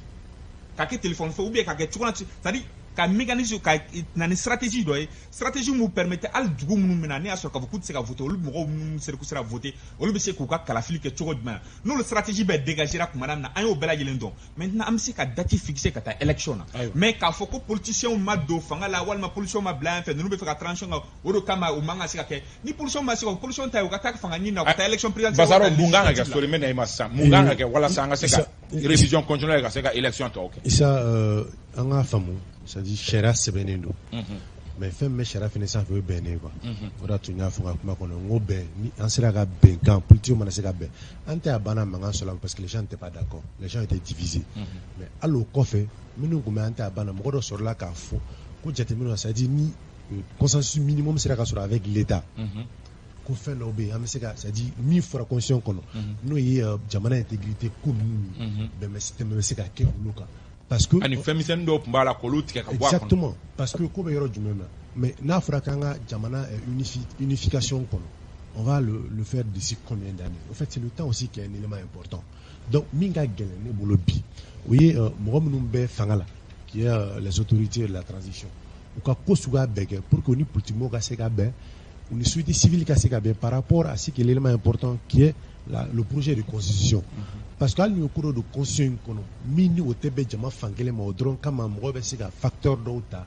[SPEAKER 5] ka kɛ téléphone fɛ ou bien ka kɛ cogo c'est à dire ka mécanisme ka na ni stratégie dɔ ye stratégie mun permettre hali dugu minnu min na ne y'a sɔrɔ k'a fɔ k'u tɛ se ka voter olu mɔgɔw minnu sera k'u sera voter olu bɛ se k'u ka kalafili kɛ cogo jumɛn na n'olu stratégie bɛɛ dégagera kuma min na an y'o bɛɛ lajɛlen dɔn maintenant an bɛ se ka date fixer ka taa élection na mais k'a fɔ ko politiciens ma don fanga la walima politiciens ma bila yan fɛ ninnu bɛ fɛ ka transition kɛ o de kama u man ka se ka kɛ ni politiciens ma se ka politiciens ta ye u ka taa fanga ɲini na u ka taa élection présidentielle.
[SPEAKER 1] Basaro mun kan ka kɛ sori min na i ma sisan mun kan ka kɛ walasa an ka se ka révision continuelle ka se ka élection tɔw kɛ.
[SPEAKER 4] Isa an ka faamu c'est-à-dire sariya sɛbɛnnen don mais fɛn bɛ sariya fana sanfɛ o ye bɛnnen quoi o de tun y'a fɔ ka kuma kɔnɔ n ko bɛn ni an sera ka bɛnkan politique mana se ka bɛn an tɛ a banna mankan sɔrɔ parce que les gens n'étaient pas d'accord les gens étaient divisés mais hali o kɔfɛ minnu tun bɛ an tɛ a banna mɔgɔ dɔ sɔrɔla k'a fɔ ko jateminɛ c'est-à-dire ni consensus minimum sera ka sɔrɔ avec l'État ko fɛn dɔw bɛ yen an bɛ se ka c'est-à-dire min fɔra constitution kɔnɔ n'o ye jamana intégrité ko ninnu tɛmɛ bɛ se ka kɛ olu kan. Parce que exactement parce que ko bɛ yɔrɔ jumɛn na mais n'a fɔra k'an ka jamana unification kɔnɔ on va le faire d'ici combien d'années en fait c'est le temps aussi qui est un élément important donc min ka gɛlɛn ne bolo bi o ye mɔgɔ minnu bɛ fanga la qui est les autorités de la transition u ka ko suguya bɛɛ kɛ pour que ni politique mɔgɔw ka se ka bɛn u ni société civile ka se ka bɛn par rapport à ce qui est l'élément important qui est le projet de constitution. Parce que hali ni o ko dɔ don constitution in kɔnɔ min ni o tɛ bɛn jama fan kelen ma o dɔrɔn kama mɔgɔ bɛ se ka facteur dɔw ta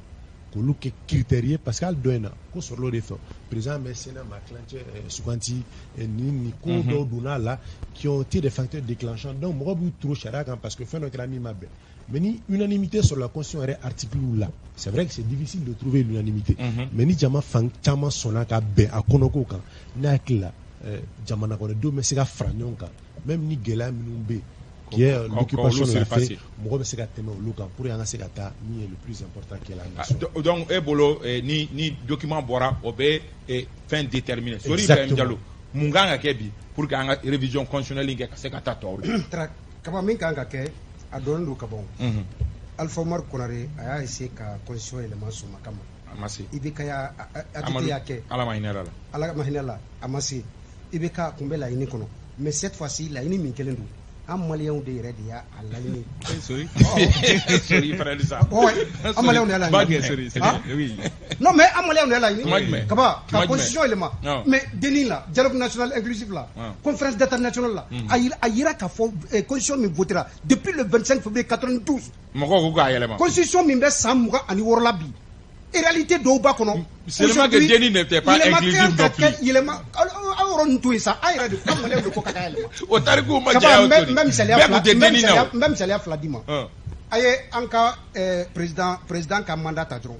[SPEAKER 4] k'olu kɛ critère ye parce que hali dɔ in na ko sɔrɔla o de fɛ président bɛ Sénat ma kilancɛ suganti ni ko dɔw donna a la qui ont été des facteurs déclenchants donc mɔgɔ b'u turu sariya kan parce que fɛn dɔ kɛra min ma bɛn mais ni unanimité sur la constitution yɛrɛ article la c'est vrai que c'est difficile de trouver l'unanimité mais ni jama fan caman sɔnna ka bɛn a kɔnɔko kan ne hakili la jamana kɔnɔdenw bɛ se ka fara ɲɔgɔn kan même ni gɛlɛya minnu bɛ yen qui est l'occupation de la fête mɔgɔ bɛ se ka tɛmɛ olu kan pour que an ka se ka taa min ye le plus important qui est la nation.
[SPEAKER 1] Donc e bolo ni document bɔra o bɛ fɛn déterminer Sori Ibrahim Diallo mun kan ka kɛ bi pour que an ka révision constitutionnelle kɛ ka se ka taa tɔw la.
[SPEAKER 2] Kaba min kan ka kɛ a dɔnnen don ka ban Alpha Umaru Konare a y'a essayer ka constitution yɛlɛma soma kama
[SPEAKER 1] a ma se
[SPEAKER 2] IBK y'a kɛ
[SPEAKER 1] Ala ma hinɛ la
[SPEAKER 2] Ala ma hinɛ la a ma se IBK kun bɛ laɲini kɔnɔ mais cette fois-ci laɲini min kelen don an maliyɛnw de yɛrɛ de y'a laɲini.
[SPEAKER 1] Sori fana di sa.
[SPEAKER 2] An maliyɛnw de y'a laɲini. Non mais an maliyɛnw de y'a laɲini. Kaba ka constitution yɛlɛma mais denin la dialogue national inclusif la conférence d'État national la a yira k'a fɔ constitution min votera depuis le 25 février 92.
[SPEAKER 1] Mɔgɔw ko k'a yɛlɛma.
[SPEAKER 2] Constitution min bɛ san 26 la bi. Réalité dɔw b'a kɔnɔ.
[SPEAKER 1] Seulement que Denis n'était pas inclusif non plus.
[SPEAKER 2] Yɛlɛma aw yɔrɔ ninnu to yen sa an yɛrɛ de an maliyɛnw de ko ka taa yɛlɛma.
[SPEAKER 1] O tariku ma diya o tori.
[SPEAKER 2] N bɛ misaliya fila d'i ma. A ye an ka président ka mandat ta dɔrɔn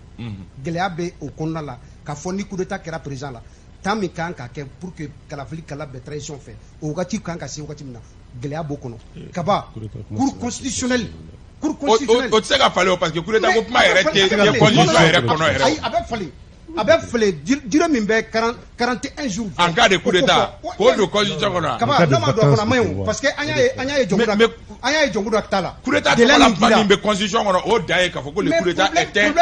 [SPEAKER 2] gɛlɛya bɛ o kɔnɔna la k'a fɔ ni coup d'état kɛra président la temps min kan ka kɛ pour que kalafili kala bɛɛ transition fɛ o wagati kan ka se wagati min na gɛlɛya b'o kɔnɔ kaba cour constitutionnelle.
[SPEAKER 1] O tɛ se ka falen o parce que coup d'état ko kuma yɛrɛ tɛ constitution yɛrɛ kɔnɔ yɛrɛ.
[SPEAKER 2] Ayi a bɛ falen durée min bɛ 41 jours.
[SPEAKER 1] En cas de coup d'état k'o don constitution kɔnɔ.
[SPEAKER 2] Kaba n'a ma don a kɔnɔ a ma ɲi o parce que an y'a ye jɔnko dɔ ta la.
[SPEAKER 1] Coup d'état tɔgɔ la kuma min bɛ constitution kɔnɔ o dan ye k'a fɔ ko le coup d'état était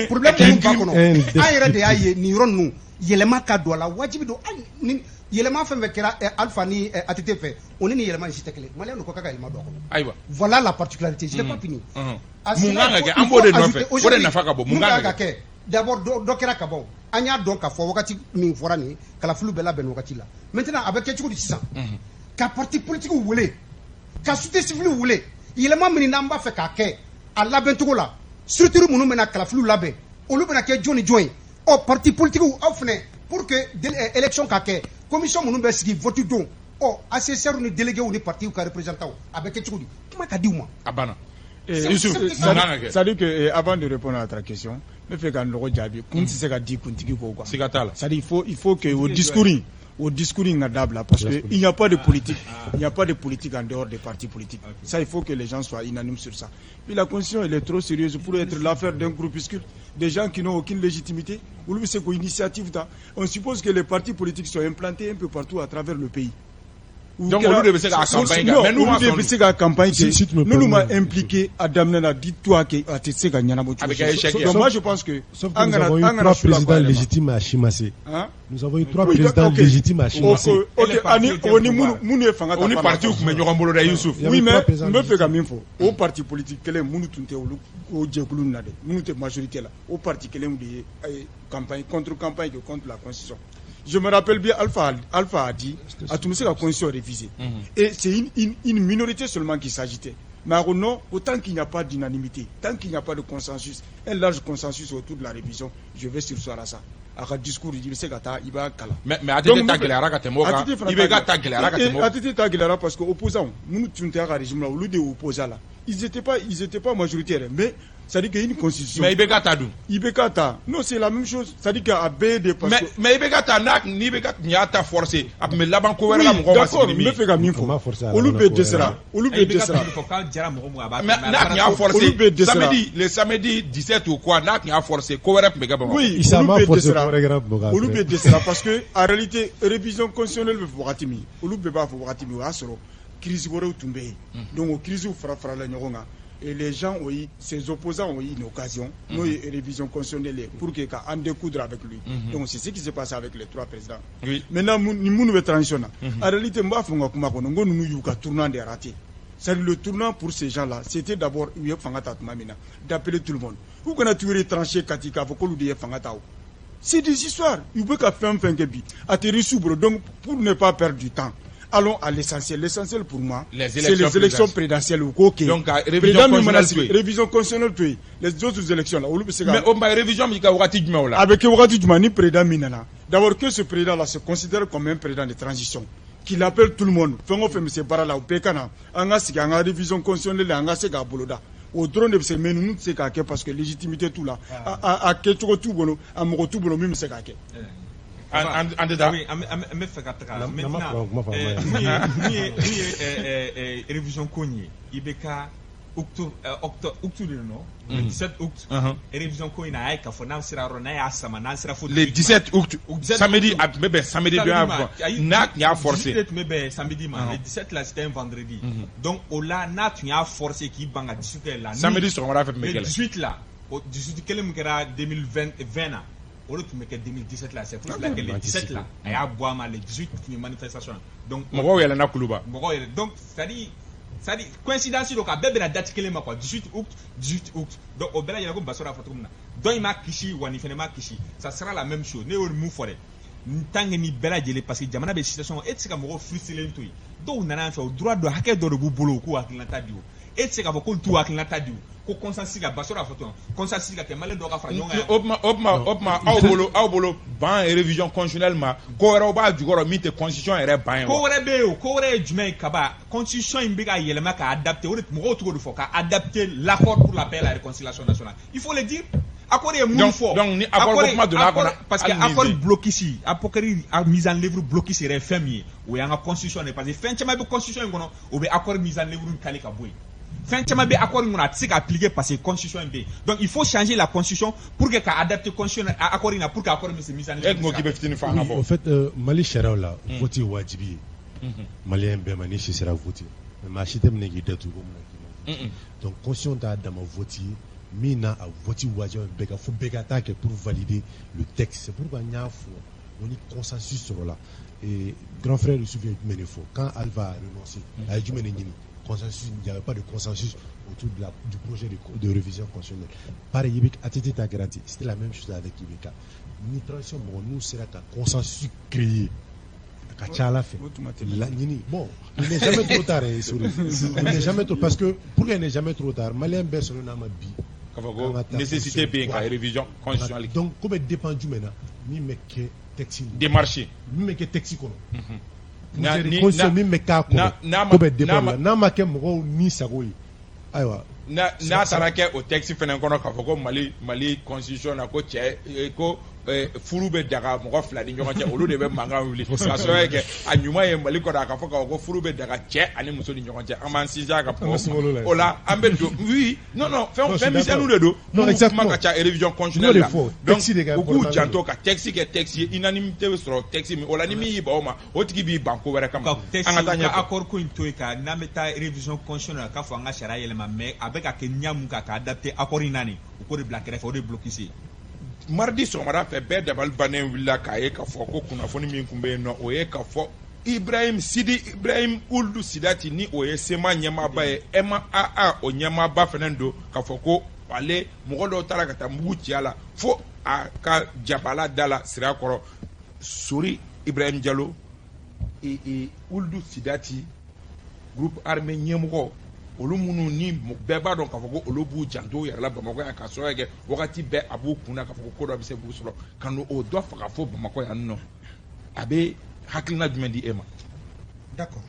[SPEAKER 2] problème minnu b'a kɔnɔ an yɛrɛ de y'a ye nin yɔrɔ ninnu yɛlɛma ka don a la wajibi don ni yɛlɛma fɛn fɛn kɛra Alpha ni ATT fɛ o ni yɛlɛma si tɛ kelen maliyɛn ko k'a ka yɛlɛma don a kɔnɔ.
[SPEAKER 1] Ayiwa.
[SPEAKER 2] Voilà la particularité je n'ai pas fini.
[SPEAKER 1] Mun kan ka kɛ an b'o de nɔfɛ o de nafa ka bon mun kan ka kɛ.
[SPEAKER 2] D'abord dɔ kɛra ka ban an y'a dɔn k'a fɔ wagati min fɔra nin kalafiliw bɛɛ labɛn wagati la maintenant a bɛ kɛ cogo di sisan ka parti politique wele ka société civile wele yɛlɛma min n'an b'a fɛ k'a kɛ a labɛn cogo la structure minnu bɛna kalafiliw labɛn olu bɛna kɛ jɔn ni jɔn ye ɔ parti politique aw fɛnɛ pour que élection ka kɛ commission minnu bɛ sigi vote don ɔ assesseurs ni délégués ni partis ka représentants a bɛ kɛ cogo di kuma ka di u ma.
[SPEAKER 1] A banna.
[SPEAKER 3] C'est-à-dire que avant de répondre à ta question, ne fais qu'un logo jabi. Kun tɛ se ka di kuntigi ko quoi. C'est-à-dire il faut que au discours inadable parce que il n'y a pas de politique, il n'y a pas de politique en dehors des partis politiques. Ça il faut que les gens soient unanimes sur ça. Puis la constitution elle est trop sérieuse pour être l'affaire d'un groupuscule, des gens qui n'ont aucune légitimité. Ou c'est quoi initiative là. On suppose que les partis politiques sont implantés un peu partout à travers le pays.
[SPEAKER 1] Donc on devait se campagne mais nous
[SPEAKER 3] devait se campagne nous nous impliqué à Damnena dis-toi que à te se gagner na moto. Donc moi je pense que
[SPEAKER 4] nous avons eu 3 présidents légitimes à Chimassé. Nous avons eu 3 présidents légitimes à Chimassé.
[SPEAKER 3] OK ani oni munu e fanga
[SPEAKER 1] oni parti ku me nyogon bolo da Youssouf.
[SPEAKER 3] Oui mais me fait comme info au parti politique kele munu tunte o jekulu na de munu te majorité là au parti kele de campagne contre la constitution. Je me rappelle bien, Alpha a dit à tout le monde la constitution révisée. Et c'est une minorité seulement qui s'agitait. Mais non, autant qu'il n'y a pas d'unanimité, tant qu'il n'y a pas de consensus, un large consensus autour de la révision, je vais sursoir à ça. À un discours, il va kala.
[SPEAKER 1] Mais ATT Taglera Katemoka, il va Taglera Katemoka.
[SPEAKER 3] ATT Taglera parce que opposants, nous sommes un régime là, au lieu de opposer là, ils étaient pas majoritaires, mais ça dit qu'il y a une constitution.
[SPEAKER 1] Mais
[SPEAKER 3] Ibekata, non, c'est la même chose. Ça dit qu'il y a BD parce que.
[SPEAKER 1] Mais Ibekata, ni Ibekata forcé. Mais là-bas,
[SPEAKER 3] d'accord, me fait comme info. Olubé Dessera.
[SPEAKER 1] Mais n'a rien forcé. Le samedi 17 ou quoi, n'a rien forcé.
[SPEAKER 3] Oui, il s'est Dessera. Olubé Dessera parce que, en réalité, révision constitutionnelle veut voir Atimi. Olubé va voir Atimi. Asoro. Crise Boré Toumbe. Donc, crise fera la Nyoronga. Et les gens, ses opposants ont eu une occasion, nous, révision constitutionnelle, pour en découdre avec lui. Donc c'est ce qui s'est passé avec les 3 présidents.
[SPEAKER 1] Oui.
[SPEAKER 3] Maintenant, nous sommes transition. En réalité, nous tournant des ratés. C'est le tournant pour ces gens-là. C'était d'abord d'appeler tout le monde. Vous connaissez tranché Katika, c'est des histoires. Il veut qu'à faire un fin atterrir sous. Donc, pour ne pas perdre du temps. Allons à l'essentiel. L'essentiel pour moi, c'est les élections présidentielles.
[SPEAKER 1] Donc,
[SPEAKER 3] révision constitutionnelle, les autres élections là.
[SPEAKER 1] Mais on va révision,
[SPEAKER 3] avec Ouati Djoumani, président Minana. D'abord que ce président-là se considère comme un président de transition, qu'il appelle tout le monde. Fengo fait M. Barala ou Pekana, Angasika, en révision constitutionnelle, Angasika Boloda. Au drone de ces menus, c'est qu'à parce que légitimité tout là. À Ketcho tout bono, à Morotou bono, même c'est qu'à
[SPEAKER 1] en dedans.
[SPEAKER 5] Oui, mais fait qu'à maintenant, révision Cogné, Ibeka, octobre, non, le 17 août, révision Cogné, n'a pas fait n'a sera rona à Samana, sera faute.
[SPEAKER 1] Le 17 août, samedi, n'a rien forcé.
[SPEAKER 5] Le samedi, le 17 là, c'était un vendredi. Donc, au là, n'a rien forcé qui banga 18 là.
[SPEAKER 1] Samedi, on va faire
[SPEAKER 5] le 18 là, au 18 quel est 2020 là. Au lieu de 2017 là, c'est pour cela que le 17 là, il y a boire mal le 18 qui est manifestation. Donc, donc ça dit coïncidence donc à bébé la date qu'elle est quoi 18 août. Donc au bela il y a comme basora photo comme donc il m'a kishi ou anifenema kishi, ça sera la même chose. Ne au mou forêt. Ntangue ni bela jele parce que jamana be situation et c'est comme frustré tout. Donc on a fait au droit de hacker de bolo ko atlanta dio. Et c'est comme ko tout atlanta dio. Ko consensus ga basora photo. Consensus ga mal do ga fra nyonga.
[SPEAKER 1] Opma au bolo ban révision constitutionnellement ko ra ba du goro mite constitution ere ban.
[SPEAKER 5] Ko re be o ko re djumé kaba constitution imbiga yelema ka adapter o mo to do fo ka adapter l'accord pour la paix et la réconciliation nationale. Il faut le dire. Accord est moins fort.
[SPEAKER 1] Donc ni accord
[SPEAKER 5] parce que accord bloqué ici, accord mise en œuvre bloqué c'est référé. Ou y a une constitution parce que fin chama be constitution ngono ou be accord mise en œuvre kali ka boy. Fin chama be accord ngono tsika appliquer parce que constitution be. Donc il faut changer la constitution pour que adapter constitution accord ina pour que accord mise en œuvre.
[SPEAKER 4] En fait Mali Chara là, vote wajibi. Malien be mani sera voter. Mais ma chitem ne guide tout comme. Donc constitution da dama voter Mina a voté Ouadja Beka, faut Bekata pour valider le texte. C'est pourquoi il y a un consensus sur là. Et grand frère le souvient Menefo, quand elle va renoncer, consensus, il n'y avait pas de consensus autour du projet de révision constitutionnelle. Pareil, Ibeka a été garanti. C'était la même chose avec Ibeka. Ni transition, nous sera qu'un consensus créé. Bon, il n'est jamais trop tard, il n'est jamais trop, parce que pour qu'il n'est jamais trop tard, Malien Berson n'a pas dit.
[SPEAKER 1] Nécessité bien la révision constitutionnelle.
[SPEAKER 4] Donc, comme il dépend du maintenant, ni mais que texte.
[SPEAKER 1] Démarché.
[SPEAKER 4] Ni mais que texte. Ni
[SPEAKER 1] mais
[SPEAKER 4] ka ko be dépend na ma ke mo ni sagoyi aywa
[SPEAKER 1] na sarake o texte fenen kono ka fo ko Mali constitution na ko che ko furu be daga mɔgɔ fila ni ɲɔgɔn cɛ olu de bɛ mankan wuli ka sɔrɔ kɛ a ɲuman ye Mali kɔnɔ a ka fɔ ko furu bɛ daga cɛ ani muso ni ɲɔgɔn cɛ an b'an sinsin ka bɔ o la an bɛ don oui non fɛn misɛnninw de don minnu kuma ka ca révision constitutionnelle la donc u k'u janto ka texte kɛ texte ye unanimité bɛ sɔrɔ texte min o la ni min y'i ban o ma o tigi b'i ban ko wɛrɛ kama an ka taa ɲɛfɛ
[SPEAKER 5] accord ko in to yen ka n'an bɛ taa révision constitutionnelle k'a fɔ an ka sariya yɛlɛma mais a bɛ ka kɛ ɲa mun kan k'a adapter accord in na nin u k'o de bila kɛrɛfɛ o de blocus
[SPEAKER 1] mardi sɔgɔmada fɛ bɛɛ dabali bannen wulila k'a ye k'a fɔ ko kunnafoni min tun bɛ yen nɔ o ye k'a fɔ Sidi Ibrahim Ould Sidati ni o ye sema ɲɛmaaba ye MAA o ɲɛmaaba fana don k'a fɔ ko ale mɔgɔ dɔw taara ka taa mugu ci a la fo a ka jabala da la sira kɔrɔ Sori Ibrahim Diallo Ould Sidati groupe armé ɲɛmɔgɔ olu minnu ni bɛɛ b'a dɔn k'a fɔ ko olu b'u janto yɛrɛ la Bamakɔ yan ka sɔrɔ kɛ wagati bɛɛ a b'u kunna k'a fɔ ko dɔ bɛ se k'u sɔrɔ ka n'o dɔ faga fo Bamakɔ yan nɔ a bɛ hakilina jumɛn di e ma.
[SPEAKER 2] D'accord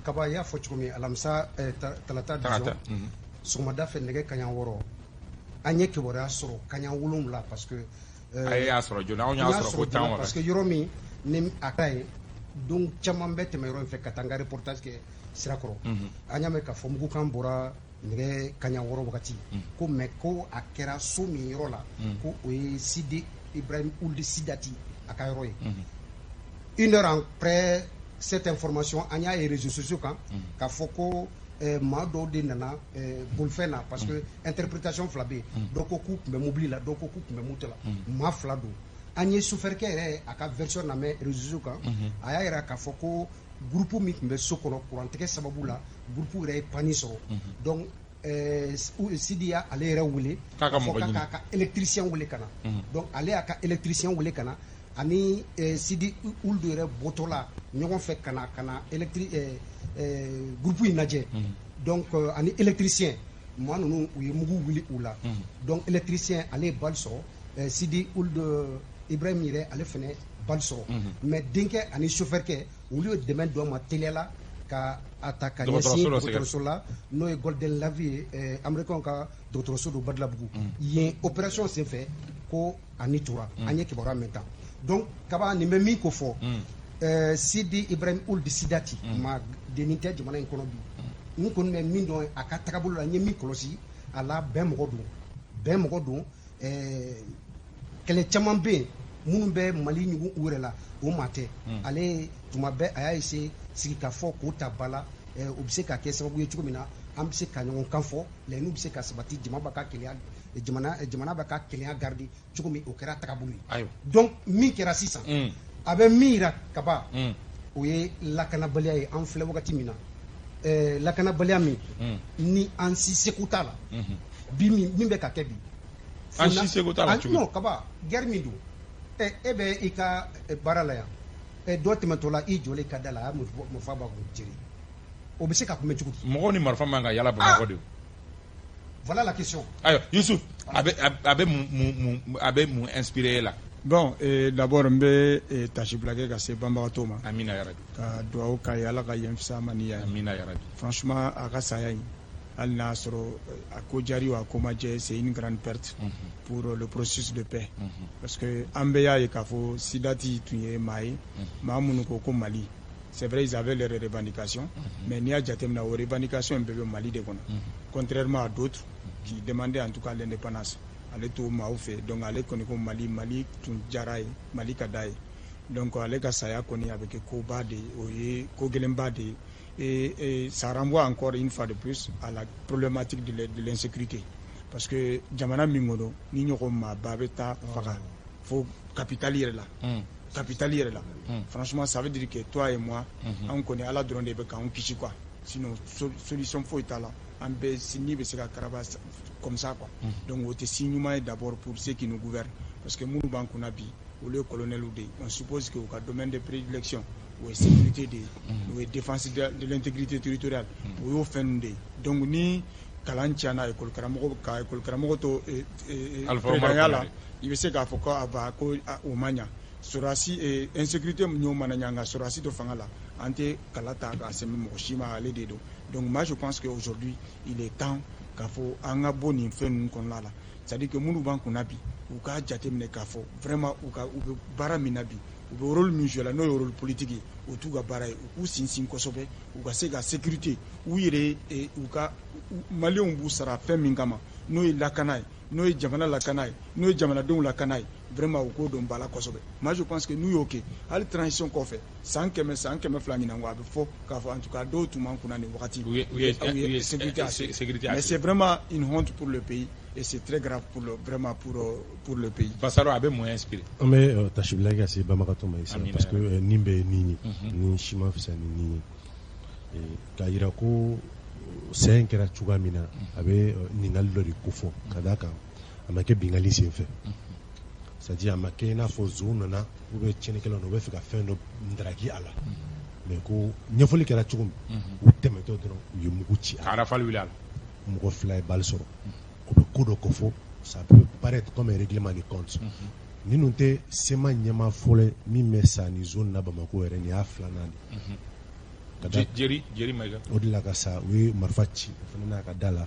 [SPEAKER 2] Kaba y'a fɔ cogo min alamisa talata disons sɔgɔmada fɛ nɛgɛ kaɲa 6 an ye kibaruya sɔrɔ kaɲa 7 parce que
[SPEAKER 1] a y'a sɔrɔ joona anw y'a sɔrɔ ko 10
[SPEAKER 2] parce que yɔrɔ min ni a ka ye don caman bɛ tɛmɛ yɔrɔ in fɛ ka taa n ka reportage kɛ sira kɔrɔ an y'a mɛn k'a fɔ mugukan bɔra nɛgɛ kaɲa 6 wagati ko mais ko a kɛra so min yɔrɔ la ko o ye Sidi Ibrahim Ould Sidati a ka yɔrɔ ye 1 heure après cette information an y'a ye réseaux sociaux kan k'a fɔ ko maa dɔw de nana bolifɛn na parce que interprétation fila bɛ yen dɔw ko k'u tun bɛ mobili la dɔw ko k'u tun bɛ moto la maa fila don an ye sufɛrikɛ yɛrɛ a ka version lamɛn réseaux sociaux kan a y'a yira k'a fɔ ko groupe min tun bɛ so kɔnɔ kurantigɛ sababu la groupe yɛrɛ ye pani sɔrɔ donc Sidi y'a ale yɛrɛ wele k'a ka électricien wele ka na donc ale y'a ka électricien wele ka na ani Sidi Ould yɛrɛ bɔtɔla ɲɔgɔn fɛ ka na groupe in lajɛ donc ani électricien maa ninnu u ye mugu wuli u la donc électricien ale ye bali sɔrɔ Sidi Ould Ibrahim yɛrɛ ale fɛnɛ bali sɔrɔ mais denkɛ ani chauffeur-kɛ olu ye dɛmɛ dɔ ma teliya la ka a ta ka ɲɛsin dɔgɔtɔrɔso la n'o ye Golden Lavie ye américain ka dɔgɔtɔrɔso don Badilabugu yen opération senfɛ ko ani tora an ye kibaruya mɛn tan donc Kaba nin bɛ min ko fɔ Sidi Ibrahim Ould Sidati ma dennin tɛ jamana in kɔnɔ bi n kɔni bɛ min dɔn a ka tagabolo la n ye min kɔlɔsi a la bɛn mɔgɔ don kɛlɛ caman bɛ yen minnu bɛ Mali ɲugun u yɛrɛ la o maa tɛ ale tuma bɛɛ a y'a essayer sigi ka fɔ k'o ta ba la o bɛ se ka kɛ sababu ye cogo min na an bɛ se ka ɲɔgɔn kan fɔ laɲiniw bɛ se ka sabati jamana bɛ ka kelenya garder cogo min o kɛra tagabolo ye donc min kɛra sisan a bɛ min yira Kaba o ye lakanabaliya ye an filɛ wagati min na lakanabaliya min ni an si seko t'a la bi min bɛ ka kɛ bi
[SPEAKER 1] an si seko t'a la cogo
[SPEAKER 2] non Kaba guerre min don e bɛ i ka baara la yan dɔ tɛmɛtɔ la i jɔlen ka da la a y'a marifa b'a kun jeri o bɛ se ka kunbɛn cogo di
[SPEAKER 1] mɔgɔw ni marifa man kan ka yala Bamakɔ de
[SPEAKER 2] voilà la question
[SPEAKER 1] ayiwa Yusuf a bɛ mun inspiré la
[SPEAKER 3] bon d'abord n bɛ tasi bila kɛ ka se banbagatɔw ma
[SPEAKER 1] amina yarabi
[SPEAKER 3] ka dugawu k'a ye Ala ka yen fisaya ma ni ya
[SPEAKER 1] amina yarabi
[SPEAKER 3] franchement a ka saya in hali n'a sɔrɔ a ko jari o a ko ma jɛ c'est une grande perte pour le processus de paix parce que an bɛɛ y'a ye k'a fɔ Sidati tun ye maa ye maa minnu ko Mali c'est vrai ils avaient leurs revendications mais n'i y'a jateminɛ o revendication in bɛɛ bɛ Mali de kɔnɔ contrairement à d'autres qui demandaient en tout cas l'indépendance ale t'o maaw fɛ donc ale kɔni ko Mali tun diyara ye Mali ka d'a ye donc ale ka saya kɔni a bɛ kɛ koba de ye o ye ko gɛlɛnba de ye et ça renvoie encore une fois de plus à la problématique de l'insécurité parce que jamana min kɔnɔ ni ɲɔgɔn maa ba bɛ taa faga fo capitale yɛrɛ la capitale yɛrɛ la franchement ça veut dire que toi et moi an kɔni ala dɔrɔn de bɛ k'an kisi quoi sinon solution foyi t'a la an bɛɛ ni bɛ se ka karaba comme ça quoi donc o tɛ si ɲuman ye d'abord pour ceux qui nous gouvernent parce que minnu b'an kunna bi olu ye colonel de on suppose que u ka domaine de prédilection o ye sécurité de o ye défense de l'intégrité territoriale o y'o fɛn ninnu de ye donc ni kalan tiɲɛna école karamɔgɔ to prédenya la i bɛ se k'a fɔ ko a ba ko o ma ɲa sɔrɔdasi insécurité n'o mana ɲa nka sɔrɔdasi to fanga la an tɛ kala ta k'a sɛmɛ mɔgɔ si ma ale de don donc moi je pense que aujourd'hui il est temps k'a fɔ an ka bɔ nin fɛn ninnu kɔnɔna la c'est à dire que minnu b'an kunna bi u k'a jateminɛ k'a fɔ vraiment u bɛ baara min na bi u bɛ rôle min jouer la n'o ye rôle politique ye o t'u ka baara ye u k'u sinsin kosɛbɛ u ka se ka sécurité u yɛrɛ u ka maliyɛnw b'u sara fɛn min kama n'o ye lakana ye n'o ye jamana lakana ye n'o ye jamanadenw lakana ye vraiment u k'o dɔn ba la kosɛbɛ moi je pense que n'u y'o kɛ hali transition kɔfɛ san 100 ɲinan kɔ a bɛ fɔ k'a fɔ en tout cas dɔw tun b'an kunna nin wagati u ye sécurité mais c'est vraiment une honte pour le pays et c'est très grave vraiment pour le pays.
[SPEAKER 1] Basaro a bɛ mun inspiré.
[SPEAKER 4] An bɛ Tachibila ka se Banbagatɔ ma sisan parce que nin bɛ nin ye ni siman fisa ni nin ye k'a yira ko sɛn kɛra cogoya min na a bɛ ɲininkali dɔ de kofɔ ka d'a kan a ma kɛ bingali senfɛ c'est-à-dire a ma kɛ i n'a fɔ nson nana ou bien tiɲɛnikɛlaw na u bɛ fɛ ka fɛn dɔ ndaraki a la mais ko ɲɛfɔli kɛra cogo min u tɛmɛtɔ dɔrɔn u ye mugu ci a la mɔgɔ 2 ye bali sɔrɔ o bɛ ko dɔ kofɔ ça peut paraître comme un règlement de compte minnu tɛ sema ɲɛma fɔlɔ min bɛ sa ni zone na Bamako yɛrɛ nin y'a 2nan de
[SPEAKER 1] Jerry Maïga
[SPEAKER 4] o de la ka sa u ye marifa ci o fana n'a ka da la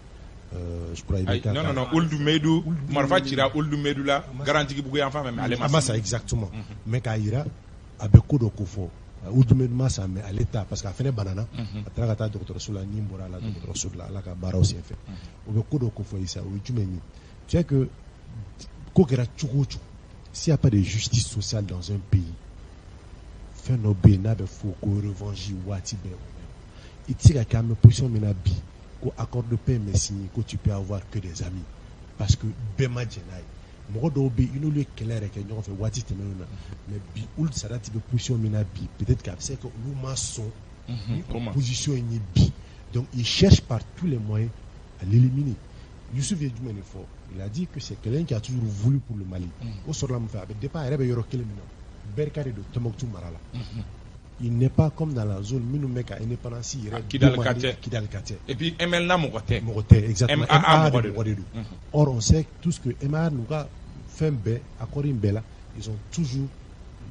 [SPEAKER 4] je crois il est
[SPEAKER 1] non Ould Meidou marifa cira Ould Meidou la garantie bugu yan fa mais ale
[SPEAKER 4] ma sa exactement mais k'a yira a bɛ ko dɔ ko fɔ Ould Meidou ma sa mais ale ta parce que a fana banana a taara ka taa dɔgɔtɔrɔso la ni bɔra a la dɔgɔtɔrɔso la ala ka baaraw senfɛ o bɛ ko dɔ ko fɔ isa o ye jumɛn ye tu sais que ko kɛra cogo o cogo s'il y a pas de justice sociale dans un pays fɛn dɔ bɛ yen n'a bɛ fɔ ko revanche waati bɛɛ i tɛ se ka kɛ an bɛ position min na bi ko accord de paix bɛ signé ko tu peux avoir que des amis parce que bɛɛ ma jɛn n'a ye mɔgɔ dɔw bɛ yen i n'olu ye kɛlɛ yɛrɛ kɛ ɲɔgɔn fɛ waati tɛmɛnenw na mais bi Ould Sadati bɛ position min na bi peut-être que a bɛ se ka olu ma sɔn ni position in ye bi donc il cherche par tous les moyens à l'éliminer Youssouf ye jumɛn de fɔ il a dit que c'est quelqu'un qui a toujours voulu pour le Mali o sɔrɔla mun fɛ a bɛ dépend a yɛrɛ bɛ yɔrɔ kelen min na Berka de Tombouctou mara la il n'est pas comme dans la zone minnu bɛ ka indépendance yɛrɛ
[SPEAKER 1] Kidal quartier et puis ML na mɔgɔ tɛ
[SPEAKER 4] exactement MA de mɔgɔ de don or on sait tous que MA n'u ka fɛn bɛɛ accord in bɛɛ la ils ont toujours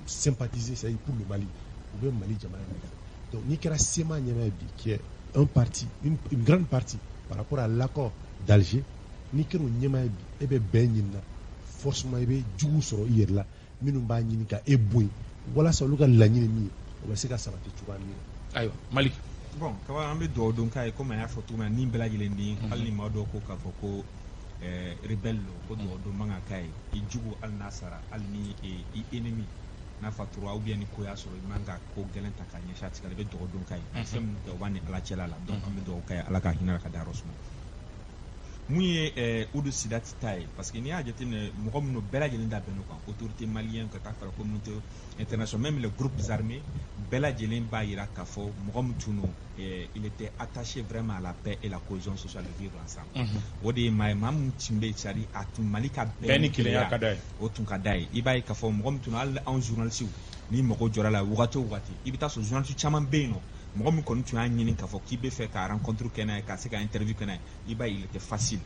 [SPEAKER 4] sympathisé c'est-à-dire pour le Mali u bɛ Mali jamana in fɛ donc n'i kɛra sema ɲɛma bi qui est un parti une grande partie par rapport à l'accord d'Alger n'i kɛra o ɲɛma bi e bɛ bɛn ɲini na forcément i bɛ jugu sɔrɔ i yɛrɛ la minnu b'a ɲini ka e boyi walasa olu ka laɲini min ye o bɛ se ka sabati cogoya min na.
[SPEAKER 1] Ayiwa Malik.
[SPEAKER 5] Bon kaba an bɛ dugawu don k'a ye komi an y'a fɔ cogo min na ni bɛɛ lajɛlen ni hali ni maa dɔw ko k'a fɔ ko rebelle don ko dugawu don man kan k'a ye i jugu hali n'a sara hali ni i ennemi n'a fatura ou bien ni ko y'a sɔrɔ i man ka ko gɛlɛn ta k'a ɲɛsin a tigi la i bɛ dugawu don k'a ye fɛn min kɛ o b'a ni ala cɛla la donc an bɛ dugawu k'a ye ala k'a hinɛ ka da yɔrɔ suma. mun ye Ould Sadati ta ye parce que n'i y'a jateminɛ mɔgɔ minnu bɛɛ lajɛlen da bɛn n'o kan autorité malienne ka taa fara communauté internationale même les groupes armés bɛɛ lajɛlen b'a yira k'a fɔ mɔgɔ min tun don il était attaché vraiment à la paix et la cohésion sociale de vivre ensemble o de ye maa ye maa min tun bɛ c'est à dire a tun Mali ka bɛn ni kelenya ka d'a ye o tun ka d'a ye i b'a ye k'a fɔ mɔgɔ min tun don hali anw journalistes ni mɔgɔ jɔra la wagati o wagati i bɛ taa sɔrɔ journalistes caman bɛ yen nɔ mɔgɔ min kɔni tun y'a ɲini k'a fɔ k'i bɛ fɛ ka rencontre kɛ n'a ye ka se ka interview kɛ n'a ye i b'a ye il était facile.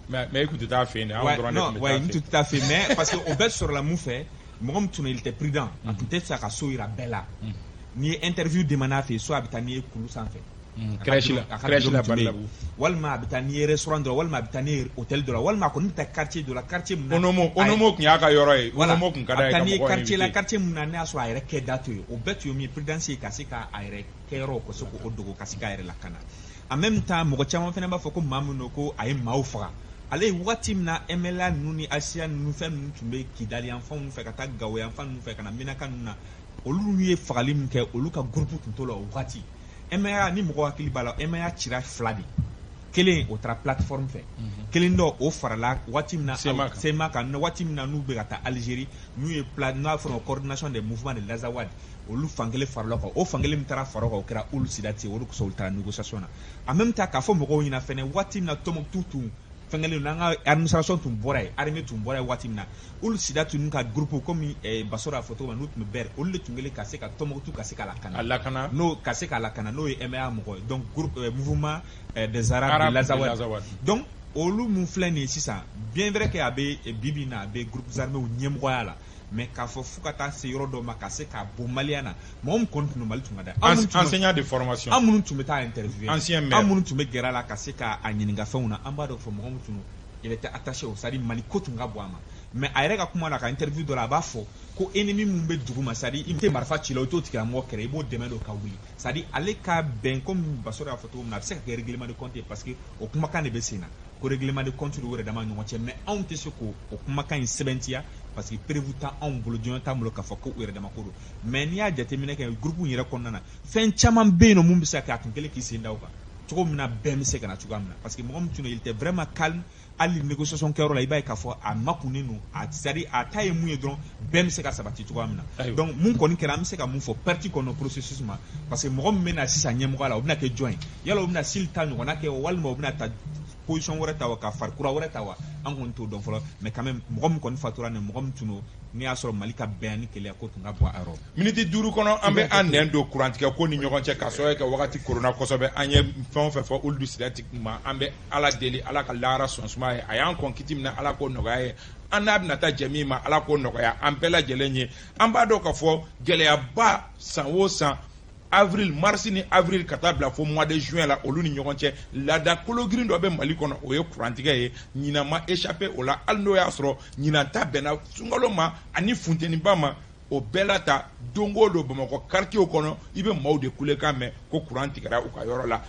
[SPEAKER 1] mais écoute tu t'as fait
[SPEAKER 5] ouais tout à fait mais parce que au bɛɛ sɔrɔla mun fɛ mɔgɔ min tun il était prudent a tun tɛ se ka so yira bɛɛ la n'i ye interview demandé a fɛ so a bɛ taa n'i ye kulu sanfɛ
[SPEAKER 1] crèche la Badalabu
[SPEAKER 5] walima a bɛ taa n'i ye restaurant dɔ la walima a bɛ taa n'i ye hôtel dɔ la walima a kɔni bɛ taa quartier dɔ la quartier mun na
[SPEAKER 1] Onomo tun y'a ka yɔrɔ ye Onomo tun ka d'a ye ka mɔgɔ
[SPEAKER 5] invité a bɛ taa n'i ye quartier la quartier mun na ne y'a sɔrɔ a yɛrɛ kɛ da to ye o bɛɛ tun ye min ye prudence ye ka se k'a yɛrɛ kɛ yɔrɔ ka se k'o dogo ka se k'a yɛrɛ lakana en même temps mɔgɔ caman fana b'a fɔ ko maa min don ko a ye maaw faga ale ye wagati min na MLA ninnu ni Asiya ninnu fɛn ninnu tun bɛ Kidali yan fanw fɛ ka taa Gawo yan fan ninnu fɛ ka na Menaka ninnu na olu ye fagali min kɛ olu ka groupe tun t'o la o wagati MLA ni mɔgɔ hakili b'a la MLA cira 2 de kelen o taara plateforme fɛ kelen dɔ o farala waati min na sema kan waati min na n'u bɛ ka taa Algérie n'u ye n'a fɔra coordination des mouvements de l'Azawad olu fankelen farala kan o fankelen min taara fara kan o kɛra olu Sidati olu kosɔn olu taara négociation na en même temps k'a fɔ mɔgɔw ɲɛna fɛnɛ waati min na Tombouctou tun fɛnkelen n'an ka administration tun bɔra yen armée tun bɔra yen waati min na olu Sidati ninnu ka groupe comme Basoro a fɔ cogo min n'u tun bɛ bɛr olu de tun kɛlen ka se ka Tombouctou ka se k'a lakana n'o ka se k'a lakana n'o ye MA mɔgɔ ye donc groupe mouvement des arabes de l'Azawad donc olu mun filɛ nin ye sisan bien vrai que a bɛ bibi na a bɛ groupes armés ɲɛmɔgɔya la mais k'a fɔ fo ka taa se yɔrɔ dɔ ma ka se k'a bɔ Malien na mɔgɔ min kɔni tun don Mali tun ka da
[SPEAKER 1] enseignant de formation
[SPEAKER 5] an minnu tun bɛ taa interviewer
[SPEAKER 1] ancien maire
[SPEAKER 5] an minnu tun bɛ gɛrɛ a la ka se k'a ɲininka fɛnw na an b'a dɔn fɔ mɔgɔ min tun don il était attaché au c'est-à-dire Mali ko tun ka bɔ a ma mais a yɛrɛ ka kuma na ka interview dɔ la a b'a fɔ ko ennemi min bɛ dugu ma c'est-à-dire i tɛ marifa ci la o t'o tigilamɔgɔ kɛrɛ i b'o dɛmɛ dɔ ka wuli c'est-à-dire ale ka bɛn comme Basoro y'a fɔ cogo min na a bɛ se ka kɛ règlement de compte parce que o kumakan de bɛ sen na ko règlement de compte u yɛrɛ dama ɲɔgɔn cɛ mais anw tɛ se k'o kumakan in sɛbɛntiya parce que prévu t'an anw bolo jɔn t'an bolo k'a fɔ ko u yɛrɛ dama ko don mais n'i y'a jateminɛ kɛ groupe in yɛrɛ kɔnɔna na fɛn caman bɛ yen nɔ mun bɛ se ka kɛ a tun kɛlen k'i sen da o kan cogo min na bɛɛ bɛ se ka na cogoya min na parce que mɔgɔ min tun il était vraiment calme hali négociation kɛyɔrɔ la i b'a ye k'a fɔ a makunnen don c'est-à-dire a ta ye mun ye dɔrɔn bɛɛ bɛ se ka sabati cogoya min na donc mun kɔni kɛra an bɛ se ka mun fɔ parti kɔnɔ processus ma parce que mɔgɔ min bɛ na sisan ɲɛmɔgɔ la o bɛna kɛ jɔn ye yala o bɛna s'il ta ɲɔgɔnna kɛ walima o bɛna ta position wɛrɛ ta wa ka fari kura wɛrɛ ta wa an kɔni t'o dɔn fɔlɔ mais quand même mɔgɔ min kɔni fatura nin mɔgɔ min tun don n'i y'a sɔrɔ Mali ka bɛn ni keleya ko tun ka bɔ a yɔrɔ
[SPEAKER 1] miniti 5 kɔnɔ an bɛ an nɛn don kurantigɛ ko ni ɲɔgɔn cɛ k'a sɔrɔ kɛ wagati korona kosɛbɛ an ye fɛn o fɛn fɔ olu Sidati ma an bɛ Ala deli Ala ka lahara sɔn suma ye a y'an kɔn kiti min na Ala k'o nɔgɔya ye an n'a bɛna taa jɛ min ma Ala k'o nɔgɔya an bɛɛ lajɛlen ye an b'a dɔn k'a fɔ gɛlɛyaba san o san avril mars ni avril ka taa bila fo mois de juin la olu ni ɲɔgɔn cɛ laada kologirin dɔ bɛ Mali kɔnɔ o ye kurantigɛ ye ɲinan ma échappé o la hali n'o y'a sɔrɔ ɲinan ta bɛnna sunkalo ma ani funteniba ma o bɛɛ la ta don o don Bamakɔ quartier kɔnɔ i bɛ maaw de kulekan mɛn ko kuran tigɛra u ka yɔrɔ la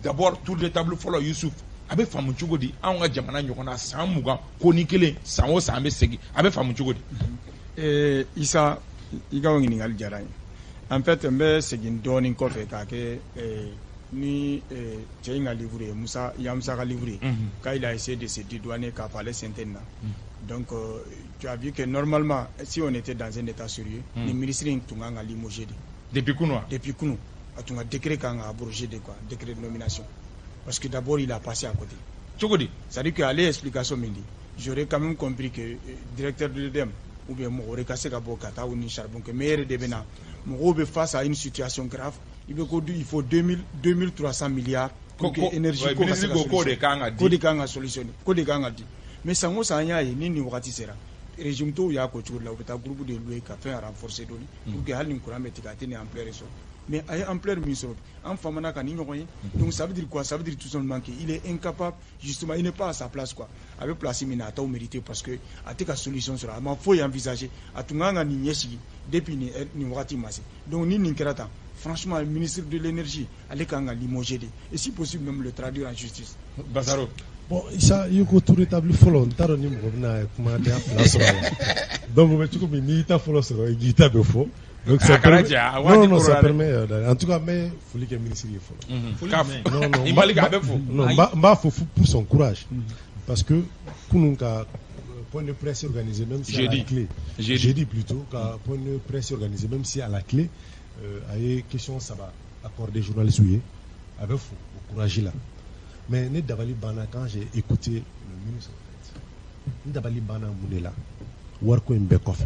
[SPEAKER 1] d'abord tour de table fɔlɔ Yusuf a bɛ faamu cogo di anw ka jamana ɲɔgɔn na san 20 ko ni kelen san o san an bɛ segin a bɛ faamu cogo di
[SPEAKER 3] Isa i ka ɲininkali diyara n ye en fait n bɛ segin dɔɔnin kɔfɛ k'a kɛ ni cɛ in ka livre ye Yamusa ka livre ye quand il a essayé de se dédouaner k'a parler Saint-Denis na donc tu as vu que normalement si on était dans un état sérieux ni ministre in tun kan ka limogé de
[SPEAKER 1] depuis kunu
[SPEAKER 3] a tun ka décret kan ka abrogé de quoi décret de nomination parce que d'abord il a passé à côté
[SPEAKER 1] cogo di
[SPEAKER 3] c'est-à-dire que ale explication min di j'aurais quand même compris que directeur de l'EDEM ou bien mɔgɔ wɛrɛ ka se ka bɔ ka taa u ni charbon kɛ mais yɛrɛ de bɛ na mɔgɔw bɛ face à une situation grave il faut 2300 milliards pour que énergie ko ka se ka
[SPEAKER 1] ko de kan
[SPEAKER 3] ka solutionner ko de kan ka di mais san o san an y'a ye ni nin wagati sera régime tɔw y'a ko cogo la u bɛ taa groupe de louer ka fɛn renforcer dɔɔni pour que hali ni courant bɛ tigɛ a tɛ ni ampleur sɔrɔ mais a ye ampleur min sɔrɔ an famana ka ni ɲɔgɔn ye donc ça veut dire quoi ça veut dire tout simplement que il est incapable justement il n'est pas à sa place quoi a bɛ place min na a t'aw mérité parce que a tɛ ka solution sɔrɔ a ma foyi envisager a tun kan ka nin ɲɛsigi depuis nin wagati ma se donc ni nin kɛra tan franchement ministre de l'énergie ale kan ka limogé de et si possible même le traduire en justice.
[SPEAKER 1] Basaro.
[SPEAKER 4] Bon, Isa, il y a un tour établi follow, on t'a donné mon gouvernement comment dire place donc vous tu comme ni ta follow sur il t'a de faux. Donc ça permet non ça permet en tout cas mais faut que le ministre y follow. Non
[SPEAKER 1] il m'a avec vous.
[SPEAKER 4] Non, bah faut pour son courage parce que pour nous point de presse organisé même si à la clé. J'ai dit plutôt qu'à point de presse organisé même si à la clé a une question ça va accorder journaliste avec vous courage là. Mais ne dabali bana quand j'ai écouté le ministre ne dabali bana munela warko imbe kof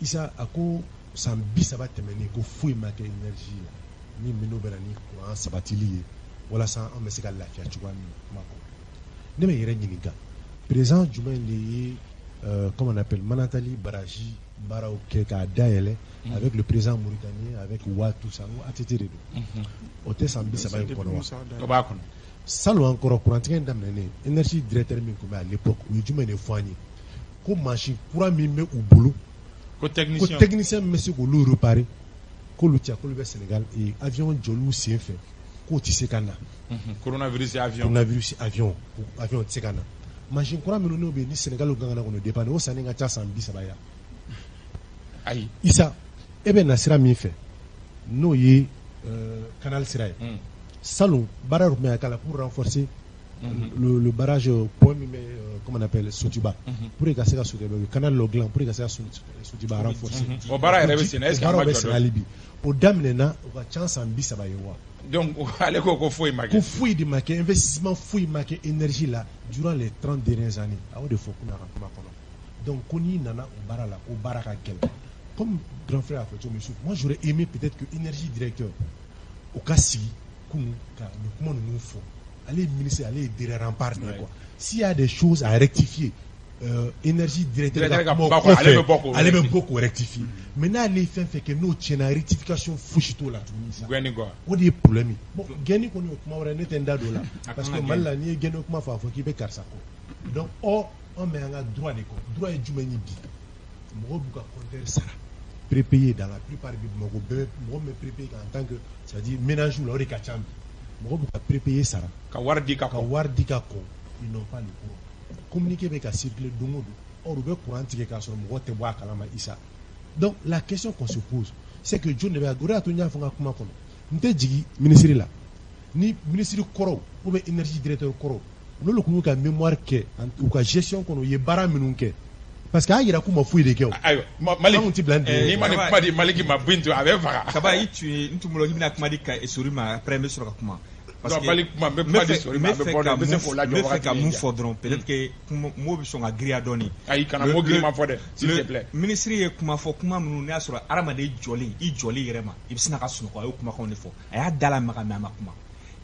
[SPEAKER 4] isa ako sambi sabat temeni ko fouy ma ke énergie ni mino berani courant sabatili wala sa on mesika la fia tu mako ne me yere nyiniga présent juma ni comment on appelle Manatali Baraji Barao Keka Daele avec le président mauritanien avec Ouattou Sano ATT Ote Sambi ça va encore Salon encore courant d'amener énergie directeur min comme à l'époque où du mène foigné comme machine courant mime ou boulot
[SPEAKER 1] ko technicien
[SPEAKER 4] monsieur ko le réparer ko le tia ko le Sénégal et avion jolou c'est fait ko tissé kana
[SPEAKER 1] coronavirus
[SPEAKER 4] avion tissé kana machine courant mino no be ni Sénégal o ganga no dépanner o saninga tia Sambi ça va ya
[SPEAKER 1] ayi
[SPEAKER 4] isa ebe nasira mi fait no yi canal sirai Salon, barrage pour renforcer le barrage point comment on appelle Sotiba pour que ça soit le canal Loglan pour que ça soit Sotiba renforcer.
[SPEAKER 1] Au barrage est-ce
[SPEAKER 4] que en Libye au damnena on va chance en bisa ba yewa.
[SPEAKER 1] Donc allez ko foi marqué.
[SPEAKER 4] Ko foi di marqué investissement foi marqué énergie là durant les 30 dernières années. A de faut qu'on a rencontré kono. Donc koni nana au bara là au baraka quel. Comme grand frère a fait monsieur, moi j'aurais aimé peut-être que énergie directeur au cas si comment nous faut aller ministre aller derrière rempart quoi. S'il y a des choses à rectifier énergie directeur allez même beaucoup rectifier. Maintenant les fins fait que nous tiens rectification fouchito là tout ça. On dit problème. Bon gagner qu'on comment on est tenda là parce que mal là ni gagner comment faut qu'il be karsa ko. Donc on met un droit de quoi. Droit est jumeni bi. Mo buka compter ça. Prépayé dans la plupart des moi me prépayé en tant que c'est-à-dire ménage ou l'ori kacham moi buka prépayé ça
[SPEAKER 1] ka wardika ko
[SPEAKER 4] ils n'ont pas le courant communiquer avec la circuler dongo or be courant tike ka so mo te boa kala ma isa. Donc la question qu'on se pose c'est que John ne va gora to nya fanga kuma kono nte jigi ministre là ni ministre koro ou be énergie directeur koro lolu ko ka mémoire ke ou ka gestion kono ye bara minunke parce que a yira kuma fuyi de kɛ
[SPEAKER 1] ayo ni mani kuma di maliki ma bintu a bɛ faga
[SPEAKER 5] kaba i tu ntumolo hibina kuma di ka sori ma après me sɔrɔ ka kuma
[SPEAKER 1] parce que maliki kuma bɛ kuma di sori ma bɛ bɔ bɛ se k'o lajɔ
[SPEAKER 5] wagati ka mun fɔ dɔrɔn peut-être que mo bɛ sɔn ka giriya dɔɔni
[SPEAKER 1] ayi kana mo giriya fɔ dɛ s'il te plaît
[SPEAKER 5] ministre ye kuma fɔ kuma minnu ne y'a sɔrɔ adamaden jɔlen i jɔlen yɛrɛ ma i bɛ sina ka sunɔgɔ a y'o kumakanw de fɔ a y'a dala maga mais a ma kuma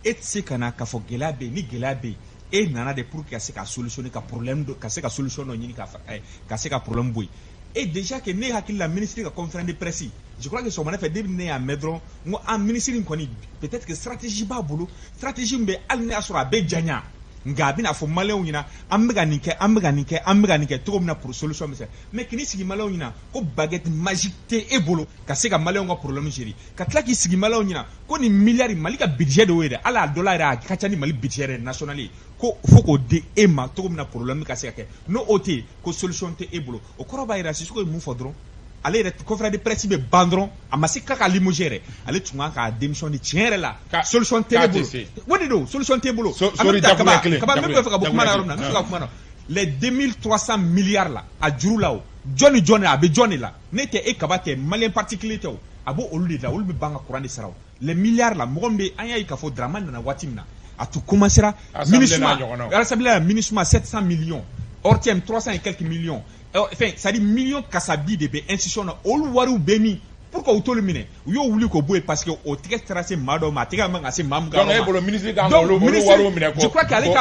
[SPEAKER 5] e tɛ se ka na k'a fɔ gɛlɛya bɛ yen ni gɛlɛya bɛ yen et nana de pour que se ka solutionner ka problème ka se ka solution no nyini ka se ka problème boy et déjà que ne hakili la ministre ka conférence de presse je crois que son manif fait débiner à medron ngo en ministre nkoni peut-être que stratégie ba bolo stratégie mbe alne asura be janya nga bi na fo maleu nyina ambega ninke to na pour solution mais kini sigi maleu nyina ko baguette magique te ebolo ka se ka maleu ngo problème géri ka tla ki sigi maleu nyina ko ni milliard malika budget de wede ala dollar a ka tani mali budget national ko foko de ema to na problème ka se ka no ot ko solution te ebolo o koroba ira si ko mu fodron ale yɛrɛ conférence de presse bɛ ban dɔrɔn a ma se k'a ka limogé yɛrɛ ale tun kan k'a démission de tiɲɛ yɛrɛ la solution tɛ ne bolo o de don solution tɛ bolo kaba min bɛ fɛ ka bɔ kuma na yɔrɔ min na n bɛ fɛ ka kuma na les 2300 milliards la a juru la o jɔn ni jɔn a bɛ jɔn de la ne tɛ e kaba tɛ malien particulier tɛ o a b'o olu de la olu bɛ ban ka courant de sara o les milliards la mɔgɔ min bɛ an y'a ye k'a fɔ Dramane nana waati min na a tun commencera MINUSMA 700 millions ORTM 300 et quelques millions. Enfin, ça dit millions kasabi de institutions all waru bemi pourquoi auto le mine yo wuli ko boy parce que au très tracé mado matega manga se mam ga
[SPEAKER 1] donc le ministre dans le waru mine
[SPEAKER 5] je crois qu'avec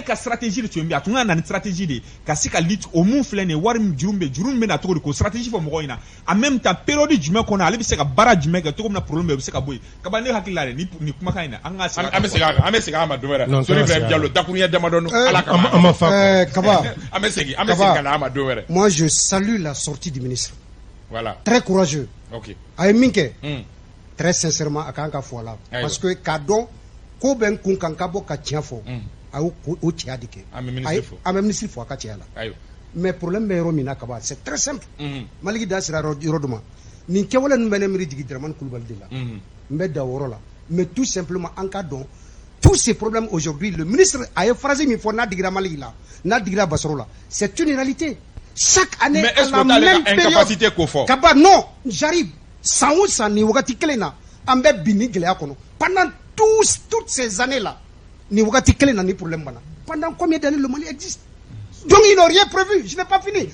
[SPEAKER 5] ka stratégie de tumbi atunga na stratégie de kasika lit au mun flene warim jurumbe na to ko stratégie fo mo ina en même temps période jume ko na ale bi se ka bara jume ga to ko na problème bi se ka boy ka ba ne hakila ni kuma kaina anga se amesiga ama dovera so Ibrahim Diallo dakunya damadono ala
[SPEAKER 2] kaba
[SPEAKER 1] amesiga na ama dovera.
[SPEAKER 2] Moi je salue la sortie du ministre.
[SPEAKER 1] Voilà.
[SPEAKER 2] Très courageux.
[SPEAKER 1] Ok.
[SPEAKER 2] Aye minke. Très sincèrement à kanka fola parce que kadon ko ben kun kanka bo ka tiafo. Ayo o tiadike. A ministre fo ka tiala.
[SPEAKER 1] Ayo.
[SPEAKER 2] Mais problème be romina kaba c'est très simple. Maliki da sira roduma. Ni kewala mbele miri digi Dramane Coulibaly de la. Mbeda worola. Mais tout simplement en kadon tous ces problèmes aujourd'hui le ministre a phrasé mi fo na digira Maliki la. Na digira Basoro la. C'est une réalité. Chaque année,
[SPEAKER 1] mais est-ce que tu as incapacité qu'on fait?
[SPEAKER 2] Kaba, non, j'arrive. Sans ou sans ni wagati kelena, ambe bini gelea kono. Pendant toutes ces années-là, ni wagati kelena ni problème bana. Pendant combien d'années le Mali existe? Donc ils n'ont rien prévu. Je n'ai pas fini.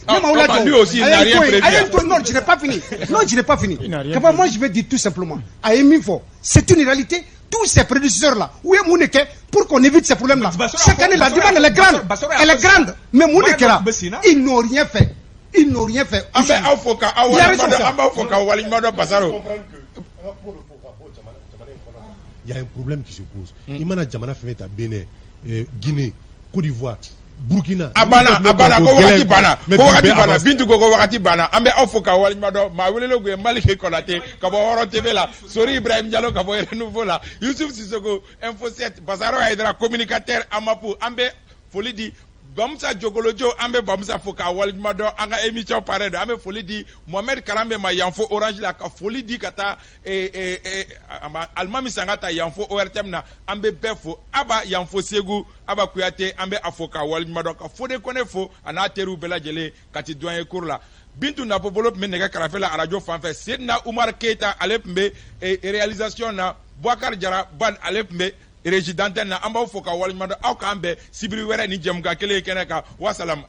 [SPEAKER 1] Lui aussi, il n'a rien prévu.
[SPEAKER 2] Non, je n'ai pas fini. Non, je n'ai pas fini. Kaba, moi je vais dire tout simplement. Aïmifo, c'est une réalité. Tous ces prédécesseurs-là, où est Mouneke pour qu'on évite ces problèmes-là? Chaque année, la demande elle est grande. Elle est grande. Mais Mouneke là, ils n'ont rien fait. Ils n'ont rien fait.
[SPEAKER 4] Il y a un problème qui se pose. Il m'a dit Jamana fait à Bénin, Guinée, Côte d'Ivoire. Burkina
[SPEAKER 1] abana ko wakati bana bintu ko wakati bana ambe afoka wali mado ma welelo go malike kolate ka bo horo tv la sori Ibrahim Diallo ka bo renouveau la Youssouf Sissoko info 7 Basaro Aidara communicateur amapu ambe folie di Bamusa Jogolojo an bɛ Bamusa fo k'a waleɲuman dɔn an ka émission parrain don an bɛ foli di Mohamed Karambe ma yan fo Orange la ka foli di ka taa Alimami Sangata yan fo ORTM na an bɛ bɛɛ fo Aba yan fo Segu Aba Kuyate an bɛ a fo k'a waleɲuman dɔn ka Fode Kone fo a n'a teriw bɛɛ lajɛlen Kati doyen cour la Bintu Napopolo tun bɛ nɛgɛ kɛrɛfɛ la radio fan fɛ Sedina Umar Keita ale tun bɛ réalisation na Bouakar Jara Ban ale tun bɛ régie d'antenne na an b'aw fo k'a waleɲuman dɔn aw k'an bɛn sibiri wɛrɛ ni jɛmukan kelen kɛnɛ kan wasalam